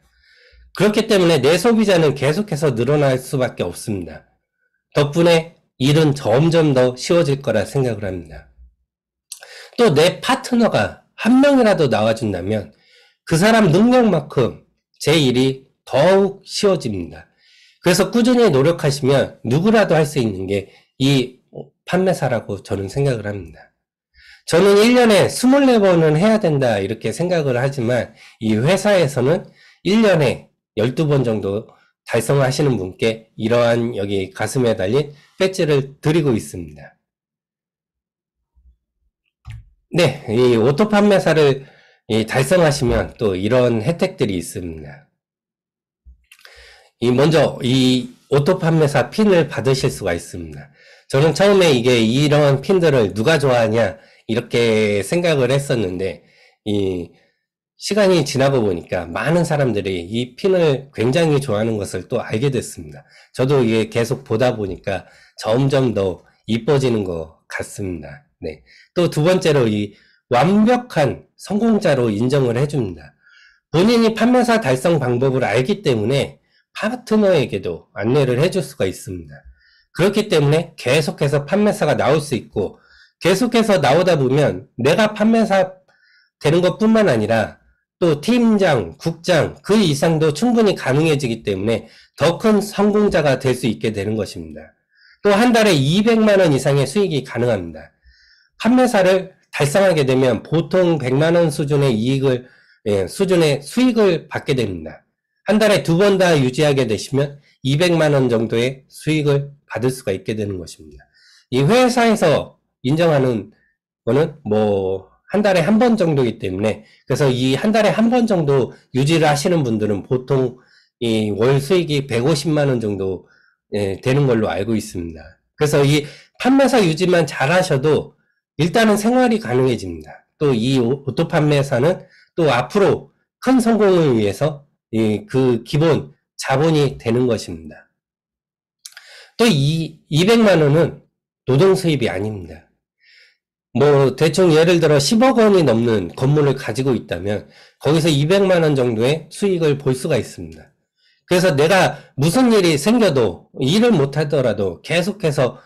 그렇기 때문에 내 소비자는 계속해서 늘어날 수밖에 없습니다. 덕분에 일은 점점 더 쉬워질 거라 생각을 합니다. 또 내 파트너가 한 명이라도 나와준다면 그 사람 능력만큼 제 일이 더욱 쉬워집니다. 그래서 꾸준히 노력하시면 누구라도 할 수 있는 게 이 판매사라고 저는 생각을 합니다. 저는 1년에 24번은 해야 된다 이렇게 생각을 하지만 이 회사에서는 1년에 12번 정도 달성하시는 분께 이러한 여기 가슴에 달린 배지를 드리고 있습니다. 네, 이 오토 판매사를 달성하시면 또 이런 혜택들이 있습니다. 먼저 이 오토 판매사 핀을 받으실 수가 있습니다. 저는 처음에 이런 핀들을 누가 좋아하냐 이렇게 생각을 했었는데 시간이 지나고 보니까 많은 사람들이 이 핀을 굉장히 좋아하는 것을 또 알게 됐습니다. 저도 이게 계속 보다 보니까 점점 더 이뻐지는 것 같습니다. 네. 또 두 번째로 이 완벽한 성공자로 인정을 해줍니다. 본인이 판매사 달성 방법을 알기 때문에 파트너에게도 안내를 해줄 수가 있습니다. 그렇기 때문에 계속해서 판매사가 나올 수 있고, 계속해서 나오다 보면 내가 판매사 되는 것뿐만 아니라 또 팀장, 국장 그 이상도 충분히 가능해지기 때문에 더 큰 성공자가 될 수 있게 되는 것입니다. 또 한 달에 200만 원 이상의 수익이 가능합니다. 판매사를 달성하게 되면 보통 100만 원 수준의 수준의 수익을 받게 됩니다. 한 달에 2번 다 유지하게 되시면 200만 원 정도의 수익을 받을 수가 있게 되는 것입니다. 이 회사에서 인정하는 거는 한 달에 한 번 정도이기 때문에, 그래서 이 한 달에 한 번 정도 유지를 하시는 분들은 보통 이 월 수익이 150만 원 정도 되는 걸로 알고 있습니다. 그래서 이 판매사 유지만 잘 하셔도 일단은 생활이 가능해집니다. 또 이 오토 판매사는 또 앞으로 큰 성공을 위해서 그 기본 자본이 되는 것입니다. 또 이 200만 원은 노동 수입이 아닙니다. 대충 예를 들어 10억 원이 넘는 건물을 가지고 있다면 거기서 200만 원 정도의 수익을 볼 수가 있습니다. 그래서 내가 무슨 일이 생겨도 일을 못 하더라도 계속해서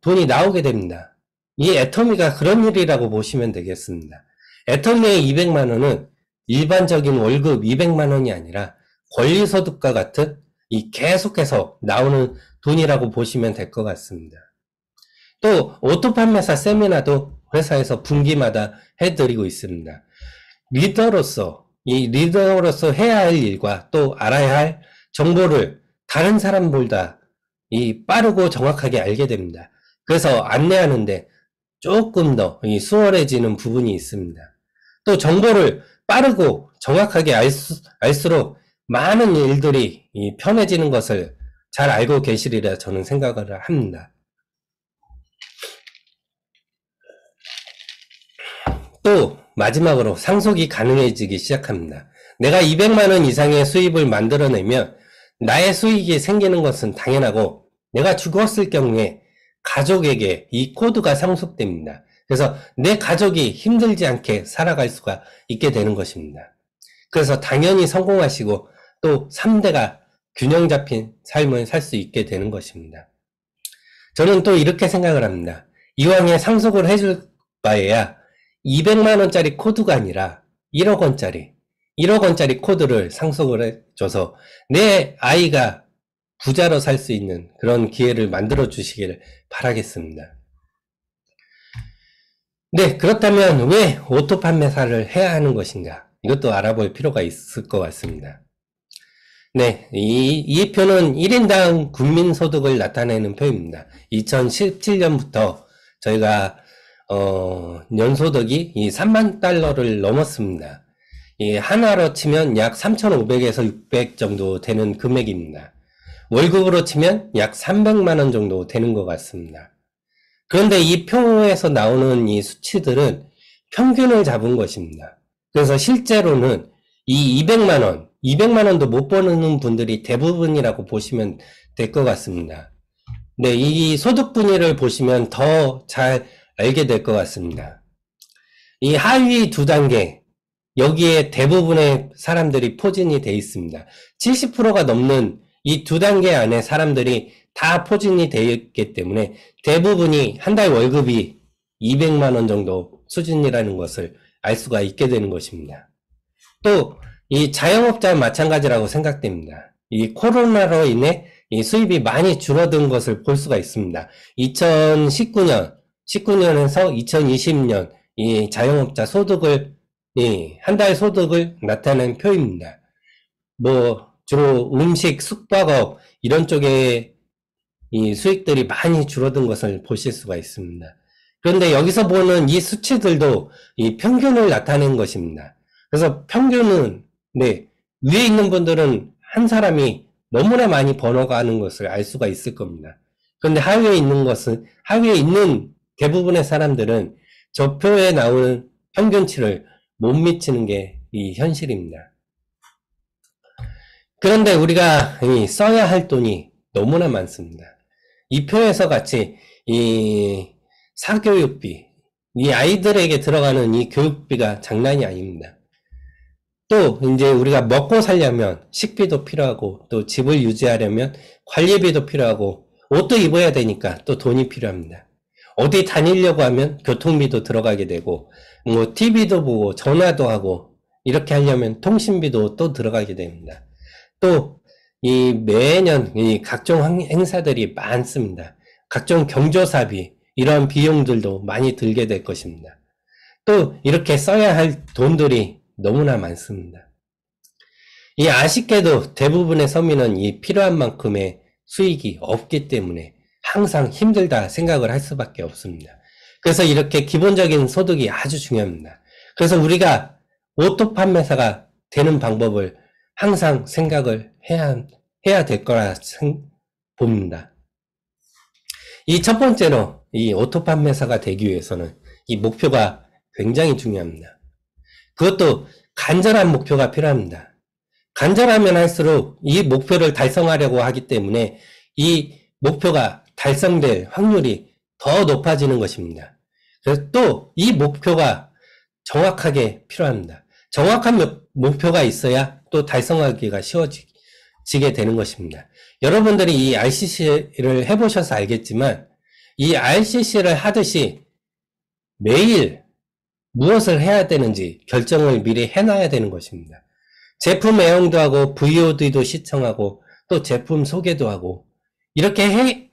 돈이 나오게 됩니다. 이 애터미가 그런 일이라고 보시면 되겠습니다. 애터미의 200만 원은 일반적인 월급 200만 원이 아니라 권리소득과 같은 이 계속해서 나오는 돈이라고 보시면 될 것 같습니다. 또 오토 판매사 세미나도 회사에서 분기마다 해드리고 있습니다. 리더로서 해야 할 일과 또 알아야 할 정보를 다른 사람보다 빠르고 정확하게 알게 됩니다. 그래서 안내하는데 조금 더 수월해지는 부분이 있습니다. 또 정보를 빠르고 정확하게 알수록 많은 일들이 편해지는 것을 잘 알고 계시리라 저는 생각을 합니다. 또 마지막으로 상속이 가능해지기 시작합니다. 내가 200만 원 이상의 수입을 만들어내면 나의 수익이 생기는 것은 당연하고, 내가 죽었을 경우에 가족에게 이 코드가 상속됩니다. 그래서 내 가족이 힘들지 않게 살아갈 수가 있게 되는 것입니다. 그래서 당연히 성공하시고 또 3대가 균형 잡힌 삶을 살 수 있게 되는 것입니다. 저는 또 이렇게 생각을 합니다. 이왕에 상속을 해줄 바에야 200만 원짜리 코드가 아니라 1억 원짜리 코드를 상속을 해줘서 내 아이가 부자로 살 수 있는 그런 기회를 만들어 주시기를 바라겠습니다. 네, 그렇다면 왜 오토 판매사를 해야 하는 것인가? 이것도 알아볼 필요가 있을 것 같습니다. 네, 이 표는 1인당 국민소득을 나타내는 표입니다. 2017년부터 저희가 연소득이 3만 달러를 넘었습니다. 하나로 치면 약 3,500에서 600 정도 되는 금액입니다. 월급으로 치면 약 300만 원 정도 되는 것 같습니다. 그런데 이 표에서 나오는 이 수치들은 평균을 잡은 것입니다. 그래서 실제로는 이 200만 원도 못 버는 분들이 대부분이라고 보시면 될 것 같습니다. 네, 이 소득 분위를 보시면 더 잘 알게 될 것 같습니다. 이 하위 2단계, 여기에 대부분의 사람들이 포진이 되어 있습니다. 70%가 넘는 이 2단계 안에 사람들이 다 포진이 되어 있기 때문에 대부분이 한 달 월급이 200만 원 정도 수준이라는 것을 알 수가 있게 되는 것입니다. 또 이 자영업자 마찬가지라고 생각됩니다. 이 코로나로 인해 이 수입이 많이 줄어든 것을 볼 수가 있습니다. 2019년에서 2020년 이 자영업자 소득을 한 달 소득을 나타낸 표입니다. 주로 음식, 숙박업 이런 쪽에 이 수익들이 많이 줄어든 것을 보실 수가 있습니다. 그런데 여기서 보는 이 수치들도 이 평균을 나타낸 것입니다. 그래서 평균은 위에 있는 분들은 한 사람이 너무나 많이 번어가는 것을 알 수가 있을 겁니다. 그런데 하위에 있는 대부분의 사람들은 저 표에 나오는 평균치를 못 미치는 게 이 현실입니다. 그런데 우리가 써야 할 돈이 너무나 많습니다. 이 표에서 같이 이 사교육비, 이 아이들에게 들어가는 이 교육비가 장난이 아닙니다. 또 이제 우리가 먹고 살려면 식비도 필요하고, 또 집을 유지하려면 관리비도 필요하고, 옷도 입어야 되니까 또 돈이 필요합니다. 어디 다니려고 하면 교통비도 들어가게 되고, 뭐 TV도 보고 전화도 하고 이렇게 하려면 통신비도 또 들어가게 됩니다. 또 이 매년 이 각종 행사들이 많습니다. 각종 경조사비 이런 비용들도 많이 들게 될 것입니다. 또 이렇게 써야 할 돈들이 너무나 많습니다. 이 아쉽게도 대부분의 서민은 이 필요한 만큼의 수익이 없기 때문에 항상 힘들다 생각을 할 수밖에 없습니다. 그래서 이렇게 기본적인 소득이 아주 중요합니다. 그래서 우리가 오토 판매사가 되는 방법을 항상 생각을 해야 될 거라 봅니다. 이 첫 번째로 이 오토 판매사가 되기 위해서는 이 목표가 굉장히 중요합니다. 그것도 간절한 목표가 필요합니다. 간절하면 할수록 이 목표를 달성하려고 하기 때문에 이 목표가 달성될 확률이 더 높아지는 것입니다. 그래서 또 이 목표가 정확하게 필요합니다. 정확한 목표가 있어야 또 달성하기가 쉬워지게 되는 것입니다. 여러분들이 이 RCC를 해보셔서 알겠지만 이 RCC를 하듯이 매일 무엇을 해야 되는지 결정을 미리 해놔야 되는 것입니다. 제품 애용도 하고 VOD도 시청하고 또 제품 소개도 하고 이렇게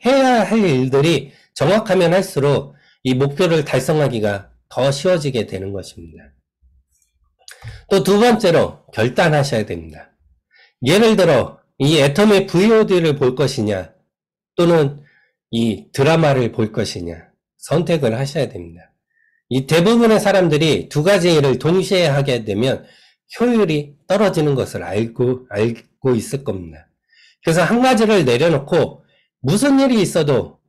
해야 할 일들이 정확하면 할수록 이 목표를 달성하기가 더 쉬워지게 되는 것입니다. 또 두 번째로 결단하셔야 됩니다. 예를 들어 이 애터미 VOD를 볼 것이냐 또는 이 드라마를 볼 것이냐 선택을 하셔야 됩니다. 이 대부분의 사람들이 두 가지 일을 동시에 하게 되면 효율이 떨어지는 것을 알고 있을 겁니다. 그래서 한 가지를 내려놓고 무슨 일이 있어도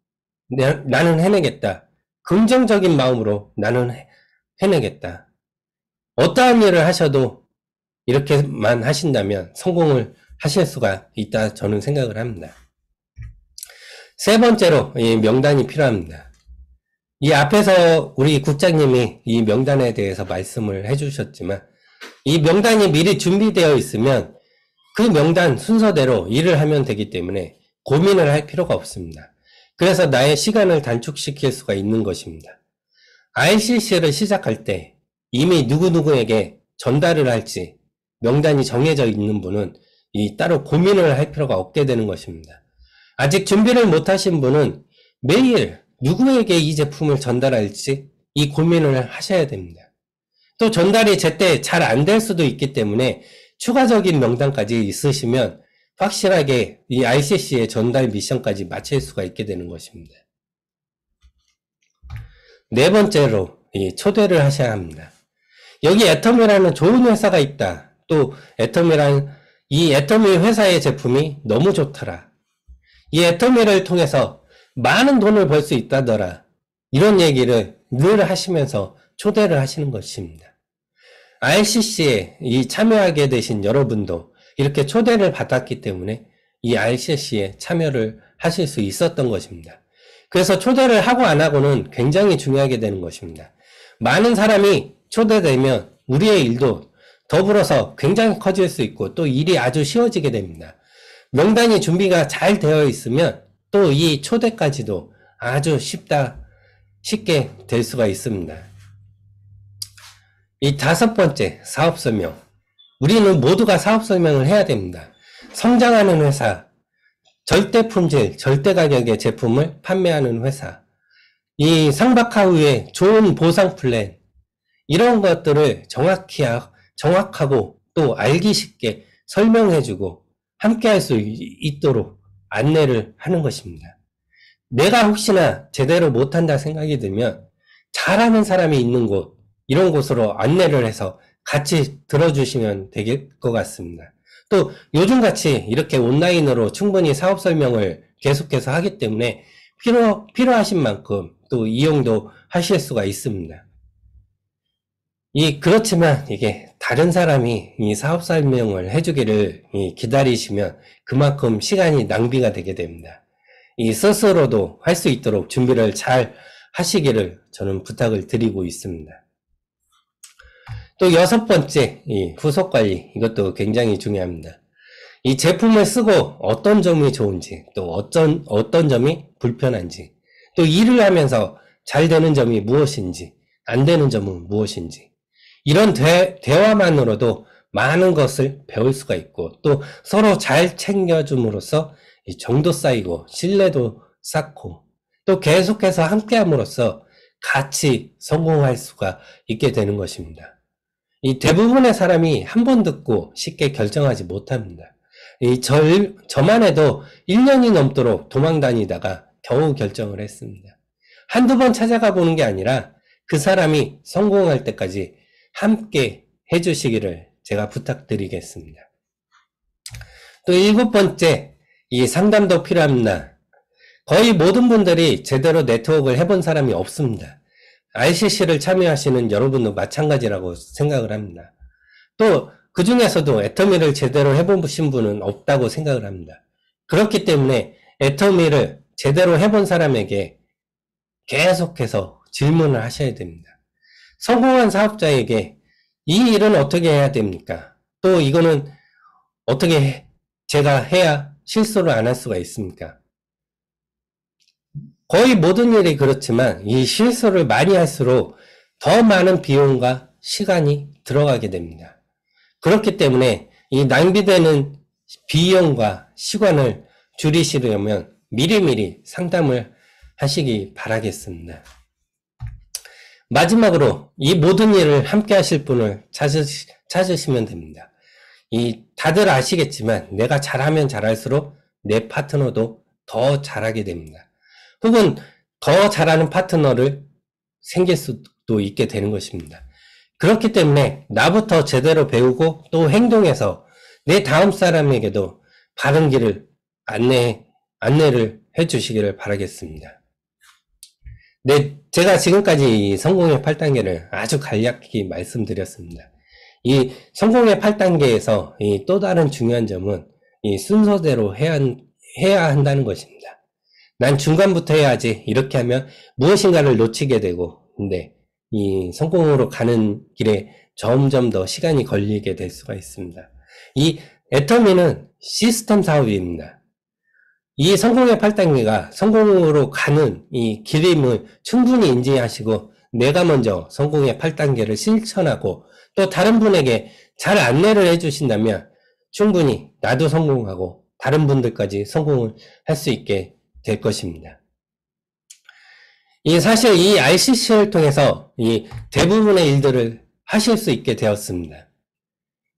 나는 해내겠다. 긍정적인 마음으로 나는 해내겠다. 어떠한 일을 하셔도 이렇게만 하신다면 성공을 하실 수가 있다 저는 생각을 합니다. 세 번째로 이 명단이 필요합니다. 이 앞에서 우리 국장님이 이 명단에 대해서 말씀을 해주셨지만 이 명단이 미리 준비되어 있으면 그 명단 순서대로 일을 하면 되기 때문에 고민을 할 필요가 없습니다. 그래서 나의 시간을 단축시킬 수가 있는 것입니다. RCC를 시작할 때 이미 누구누구에게 전달을 할지 명단이 정해져 있는 분은 따로 고민을 할 필요가 없게 되는 것입니다. 아직 준비를 못 하신 분은 매일 누구에게 이 제품을 전달할지 이 고민을 하셔야 됩니다. 또 전달이 제때 잘 안 될 수도 있기 때문에 추가적인 명단까지 있으시면 확실하게 이 RCC의 전달 미션까지 마칠 수가 있게 되는 것입니다. 네 번째로 초대를 하셔야 합니다. 여기 애터미라는 좋은 회사가 있다. 또 이 애터미 회사의 제품이 너무 좋더라. 이 애터미를 통해서 많은 돈을 벌 수 있다더라. 이런 얘기를 늘 하시면서 초대를 하시는 것입니다. RCC에 참여하게 되신 여러분도 이렇게 초대를 받았기 때문에 이 RCC에 참여를 하실 수 있었던 것입니다. 그래서 초대를 하고 안 하고는 굉장히 중요하게 되는 것입니다. 많은 사람이 초대되면 우리의 일도 더불어서 굉장히 커질 수 있고 또 일이 아주 쉬워지게 됩니다. 명단이 준비가 잘 되어 있으면 또 이 초대까지도 아주 쉽게 될 수가 있습니다. 이 다섯 번째, 사업 설명. 우리는 모두가 사업 설명을 해야 됩니다. 성장하는 회사, 절대 품질, 절대 가격의 제품을 판매하는 회사, 이 상박하 후에 좋은 보상 플랜, 이런 것들을 정확하고 또 알기 쉽게 설명해주고 함께 할 수 있도록 안내를 하는 것입니다. 내가 혹시나 제대로 못한다 생각이 들면 잘하는 사람이 있는 곳, 이런 곳으로 안내를 해서 같이 들어주시면 될 것 같습니다. 또 요즘같이 이렇게 온라인으로 충분히 사업 설명을 계속해서 하기 때문에 필요하신 만큼 또 이용도 하실 수가 있습니다. 그렇지만 이게 다른 사람이 이 사업 설명을 해주기를 기다리시면 그만큼 시간이 낭비가 되게 됩니다. 스스로도 할 수 있도록 준비를 잘 하시기를 저는 부탁을 드리고 있습니다. 또 여섯 번째, 후속 관리. 이것도 굉장히 중요합니다. 이 제품을 쓰고 어떤 점이 좋은지, 또 어떤 점이 불편한지, 또 일을 하면서 잘 되는 점이 무엇인지, 안 되는 점은 무엇인지, 이런 대화만으로도 많은 것을 배울 수가 있고, 또 서로 잘 챙겨줌으로써 이 정도 쌓이고, 신뢰도 쌓고, 또 계속해서 함께함으로써 같이 성공할 수가 있게 되는 것입니다. 이 대부분의 사람이 한 번 듣고 쉽게 결정하지 못합니다. 저만 해도 1년이 넘도록 도망 다니다가 겨우 결정을 했습니다. 한두 번 찾아가 보는 게 아니라 그 사람이 성공할 때까지 함께 해주시기를 제가 부탁드리겠습니다. 또 7번째, 이 상담도 필요합니다. 거의 모든 분들이 제대로 네트워크를 해본 사람이 없습니다. RCC를 참여하시는 여러분도 마찬가지라고 생각을 합니다. 또 그 중에서도 애터미를 제대로 해보신 분은 없다고 생각을 합니다. 그렇기 때문에 애터미를 제대로 해본 사람에게 계속해서 질문을 하셔야 됩니다. 성공한 사업자에게 이 일은 어떻게 해야 됩니까? 또 이거는 어떻게 제가 해야 실수를 안 할 수가 있습니까? 거의 모든 일이 그렇지만 이 실수를 많이 할수록 더 많은 비용과 시간이 들어가게 됩니다. 그렇기 때문에 이 낭비되는 비용과 시간을 줄이시려면 미리미리 상담을 하시기 바라겠습니다. 마지막으로 이 모든 일을 함께 하실 분을 찾으시면 됩니다. 다들 아시겠지만 내가 잘하면 잘할수록 내 파트너도 더 잘하게 됩니다. 혹은 더 잘하는 파트너를 생길 수도 있게 되는 것입니다. 그렇기 때문에 나부터 제대로 배우고 또 행동해서 내 다음 사람에게도 바른 길을 안내를 해주시기를 바라겠습니다. 네, 제가 지금까지 성공의 8단계를 아주 간략히 말씀드렸습니다. 이 성공의 8단계에서 또 다른 중요한 점은 이 순서대로 해야 한다는 것입니다. 난 중간부터 해야지, 이렇게 하면 무엇인가를 놓치게 되고, 근데 이 성공으로 가는 길에 점점 더 시간이 걸리게 될 수가 있습니다. 이 애터미는 시스템 사업입니다. 이 성공의 8단계가 성공으로 가는 이 길임을 충분히 인지하시고 내가 먼저 성공의 8단계를 실천하고 또 다른 분에게 잘 안내를 해주신다면 충분히 나도 성공하고 다른 분들까지 성공을 할 수 있게 될 것입니다. 사실 이 RCC를 통해서 이 대부분의 일들을 하실 수 있게 되었습니다.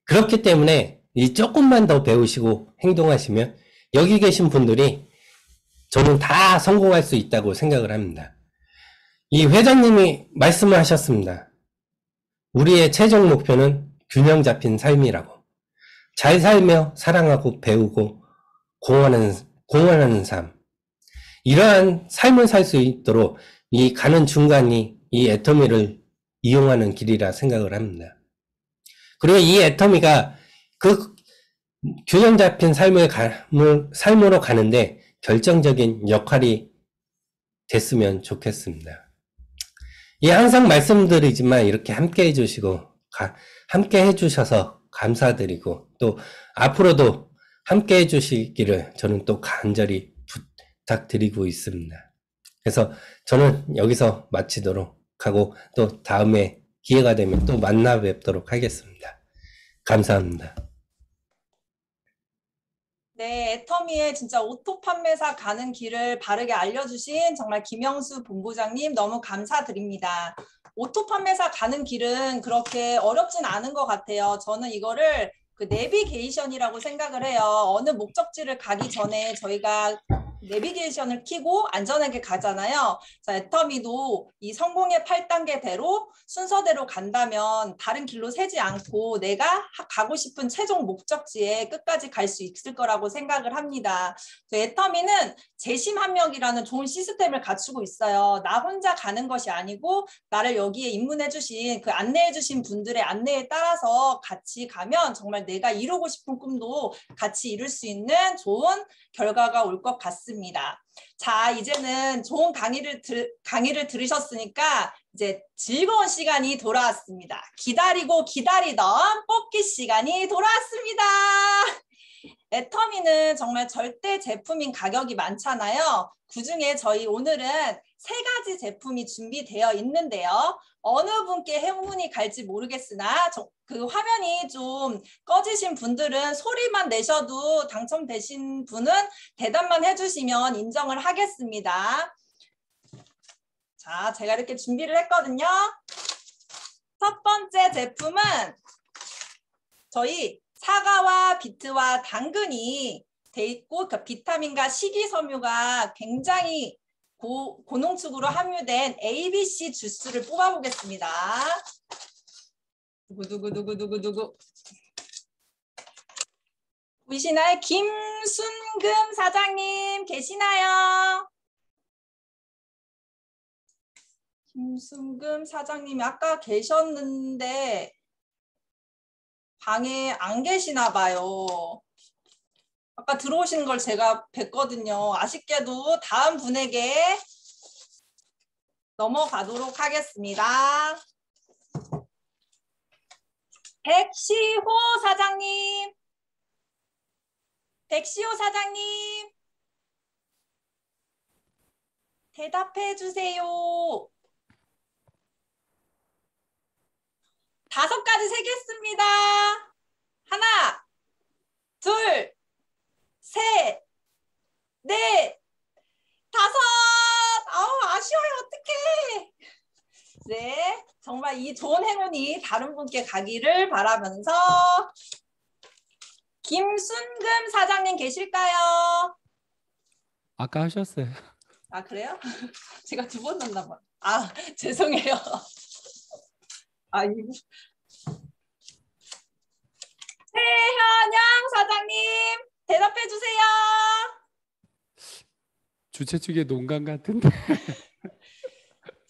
그렇기 때문에 조금만 더 배우시고 행동하시면 여기 계신 분들이 저는 다 성공할 수 있다고 생각을 합니다. 이 회장님이 말씀을 하셨습니다. 우리의 최종 목표는 균형 잡힌 삶이라고. 잘 살며 사랑하고 배우고 공헌하는 삶. 이러한 삶을 살 수 있도록 이 가는 중간이 이 애터미를 이용하는 길이라 생각을 합니다. 그리고 이 애터미가 그 균형 잡힌 삶으로 가는데 결정적인 역할이 됐으면 좋겠습니다. 항상 말씀드리지만 이렇게 함께 해주시고 함께 해주셔서 감사드리고 또 앞으로도 함께 해주시기를 저는 또 간절히 부탁드리고 있습니다. 그래서 저는 여기서 마치도록 하고 또 다음에 기회가 되면 또 만나 뵙도록 하겠습니다. 감사합니다. 네, 애터미의 진짜 오토 판매사 가는 길을 바르게 알려주신 정말 김영수 본부장님 너무 감사드립니다. 오토 판매사 가는 길은 그렇게 어렵진 않은 것 같아요. 저는 이거를 그 내비게이션이라고 생각을 해요. 어느 목적지를 가기 전에 저희가 내비게이션을 켜고 안전하게 가잖아요. 자, 애터미도 이 성공의 8단계대로 순서대로 간다면 다른 길로 새지 않고 내가 가고 싶은 최종 목적지에 끝까지 갈 수 있을 거라고 생각을 합니다. 애터미는 재심합력이라는 좋은 시스템을 갖추고 있어요. 나 혼자 가는 것이 아니고 나를 여기에 입문해 주신 그 안내해 주신 분들의 안내에 따라서 같이 가면 정말 내가 이루고 싶은 꿈도 같이 이룰 수 있는 좋은 결과가 올 것 같습니다. 자, 이제는 좋은 강의를 들으셨으니까 이제 즐거운 시간이 돌아왔습니다. 기다리고 기다리던 뽑기 시간이 돌아왔습니다. 애터미는 정말 절대 제품인 가격이 많잖아요. 그중에 저희 오늘은 3가지 제품이 준비되어 있는데요. 어느 분께 행운이 갈지 모르겠으나 그 화면이 좀 꺼지신 분들은 소리만 내셔도 당첨되신 분은 대답만 해주시면 인정을 하겠습니다. 자, 제가 이렇게 준비를 했거든요. 첫 번째 제품은 저희 사과와 비트와 당근이 돼 있고 그 비타민과 식이섬유가 굉장히 고농축으로 함유된 ABC 주스를 뽑아보겠습니다. 누구 보이시나요? 김순금 사장님 계시나요? 김순금 사장님이 아까 계셨는데 방에 안 계시나 봐요. 아까 들어오시는 걸 제가 뵀거든요. 아쉽게도 다음 분에게 넘어가도록 하겠습니다. 백시호 사장님. 백시호 사장님. 대답해 주세요. 5가지 세겠습니다. 하나, 둘, 셋, 넷, 5. 아우, 아쉬워요. 어떡해. 네, 정말 이 좋은 행운이 다른 분께 가기를 바라면서 김순금 사장님 계실까요? 아까 하셨어요. 아, 그래요? 제가 2번 넣나 봐. 아, 죄송해요. 아, 이거. 최현영 사장님 대답해 주세요. 주최 측의 농간 같은데.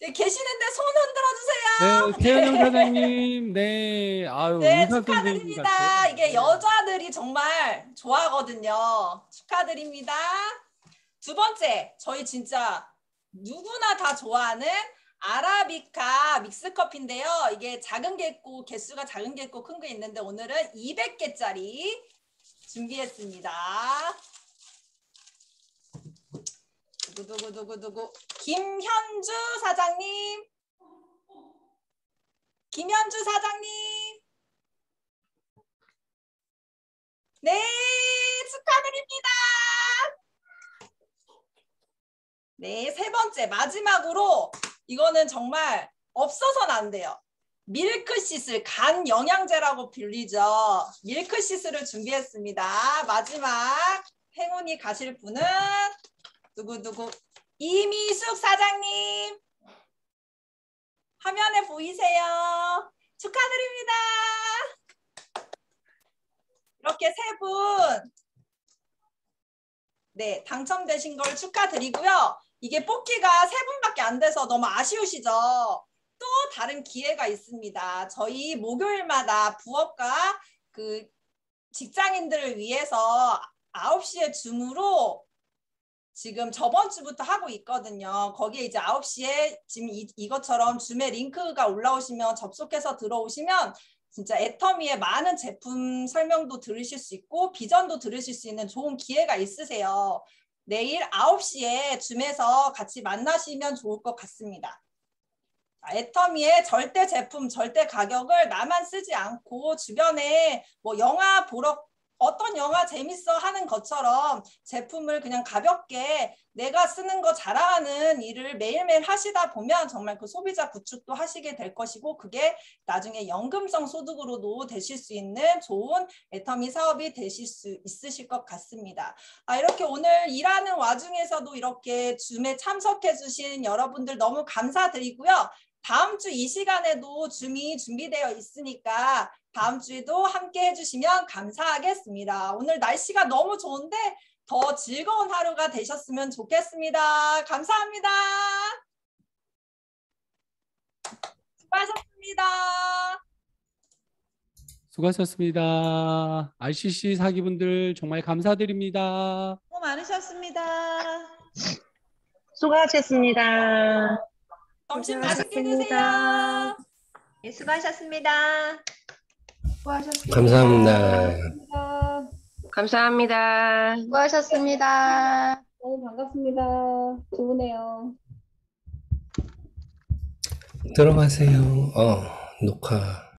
네, 계시는데 손 흔들어 주세요. 네, 태연영 사장님. 네, 아유, 네, 의사 선생님 축하드립니다. 같아요. 이게 여자들이 정말 좋아하거든요. 축하드립니다. 2번째, 저희 진짜 누구나 다 좋아하는 아라비카 믹스커피인데요. 이게 작은 게 있고 개수가 작은 게 있고 큰 게 있는데 오늘은 200개짜리 준비했습니다. 누구 김현주 사장님. 김현주 사장님. 네, 축하드립니다. 네, 3번째 마지막으로 이거는 정말 없어서는 안 돼요. 밀크시슬, 간 영양제라고 불리죠. 밀크시슬을 준비했습니다. 마지막 행운이 가실 분은 누구 이미숙 사장님. 화면에 보이세요? 축하드립니다. 이렇게 3분 네, 당첨되신 걸 축하드리고요. 이게 뽑기가 3분밖에 안 돼서 너무 아쉬우시죠? 또 다른 기회가 있습니다. 저희 목요일마다 부업과 그 직장인들을 위해서 9시에 줌으로 지금 저번 주부터 하고 있거든요. 거기에 이제 9시에 지금 이것처럼 줌에 링크가 올라오시면 접속해서 들어오시면 진짜 애터미의 많은 제품 설명도 들으실 수 있고 비전도 들으실 수 있는 좋은 기회가 있으세요. 내일 9시에 줌에서 같이 만나시면 좋을 것 같습니다. 애터미의 절대 제품, 절대 가격을 나만 쓰지 않고 주변에 뭐 영화 보러 어떤 영화 재밌어 하는 것처럼 제품을 그냥 가볍게 내가 쓰는 거 자랑하는 일을 매일매일 하시다 보면 정말 그 소비자 구축도 하시게 될 것이고 그게 나중에 연금성 소득으로도 되실 수 있는 좋은 애터미 사업이 되실 수 있으실 것 같습니다. 이렇게 오늘 일하는 와중에서도 이렇게 줌에 참석해 주신 여러분들 너무 감사드리고요. 다음 주 이 시간에도 줌이 준비되어 있으니까 다음 주에도 함께 해주시면 감사하겠습니다. 오늘 날씨가 너무 좋은데 더 즐거운 하루가 되셨으면 좋겠습니다. 감사합니다. 수고하셨습니다. 수고하셨습니다. RCC 사기분들 정말 감사드립니다. 수고 많으셨습니다. 수고하셨습니다. 점심 맛있게 드세요. 네, 수고하셨습니다. 수고하셨습니다. 감사합니다. 감사합니다. 감사합니다. 수고하셨습니다. 너무 반갑습니다. 좋으네요. 들어가세요. 녹화.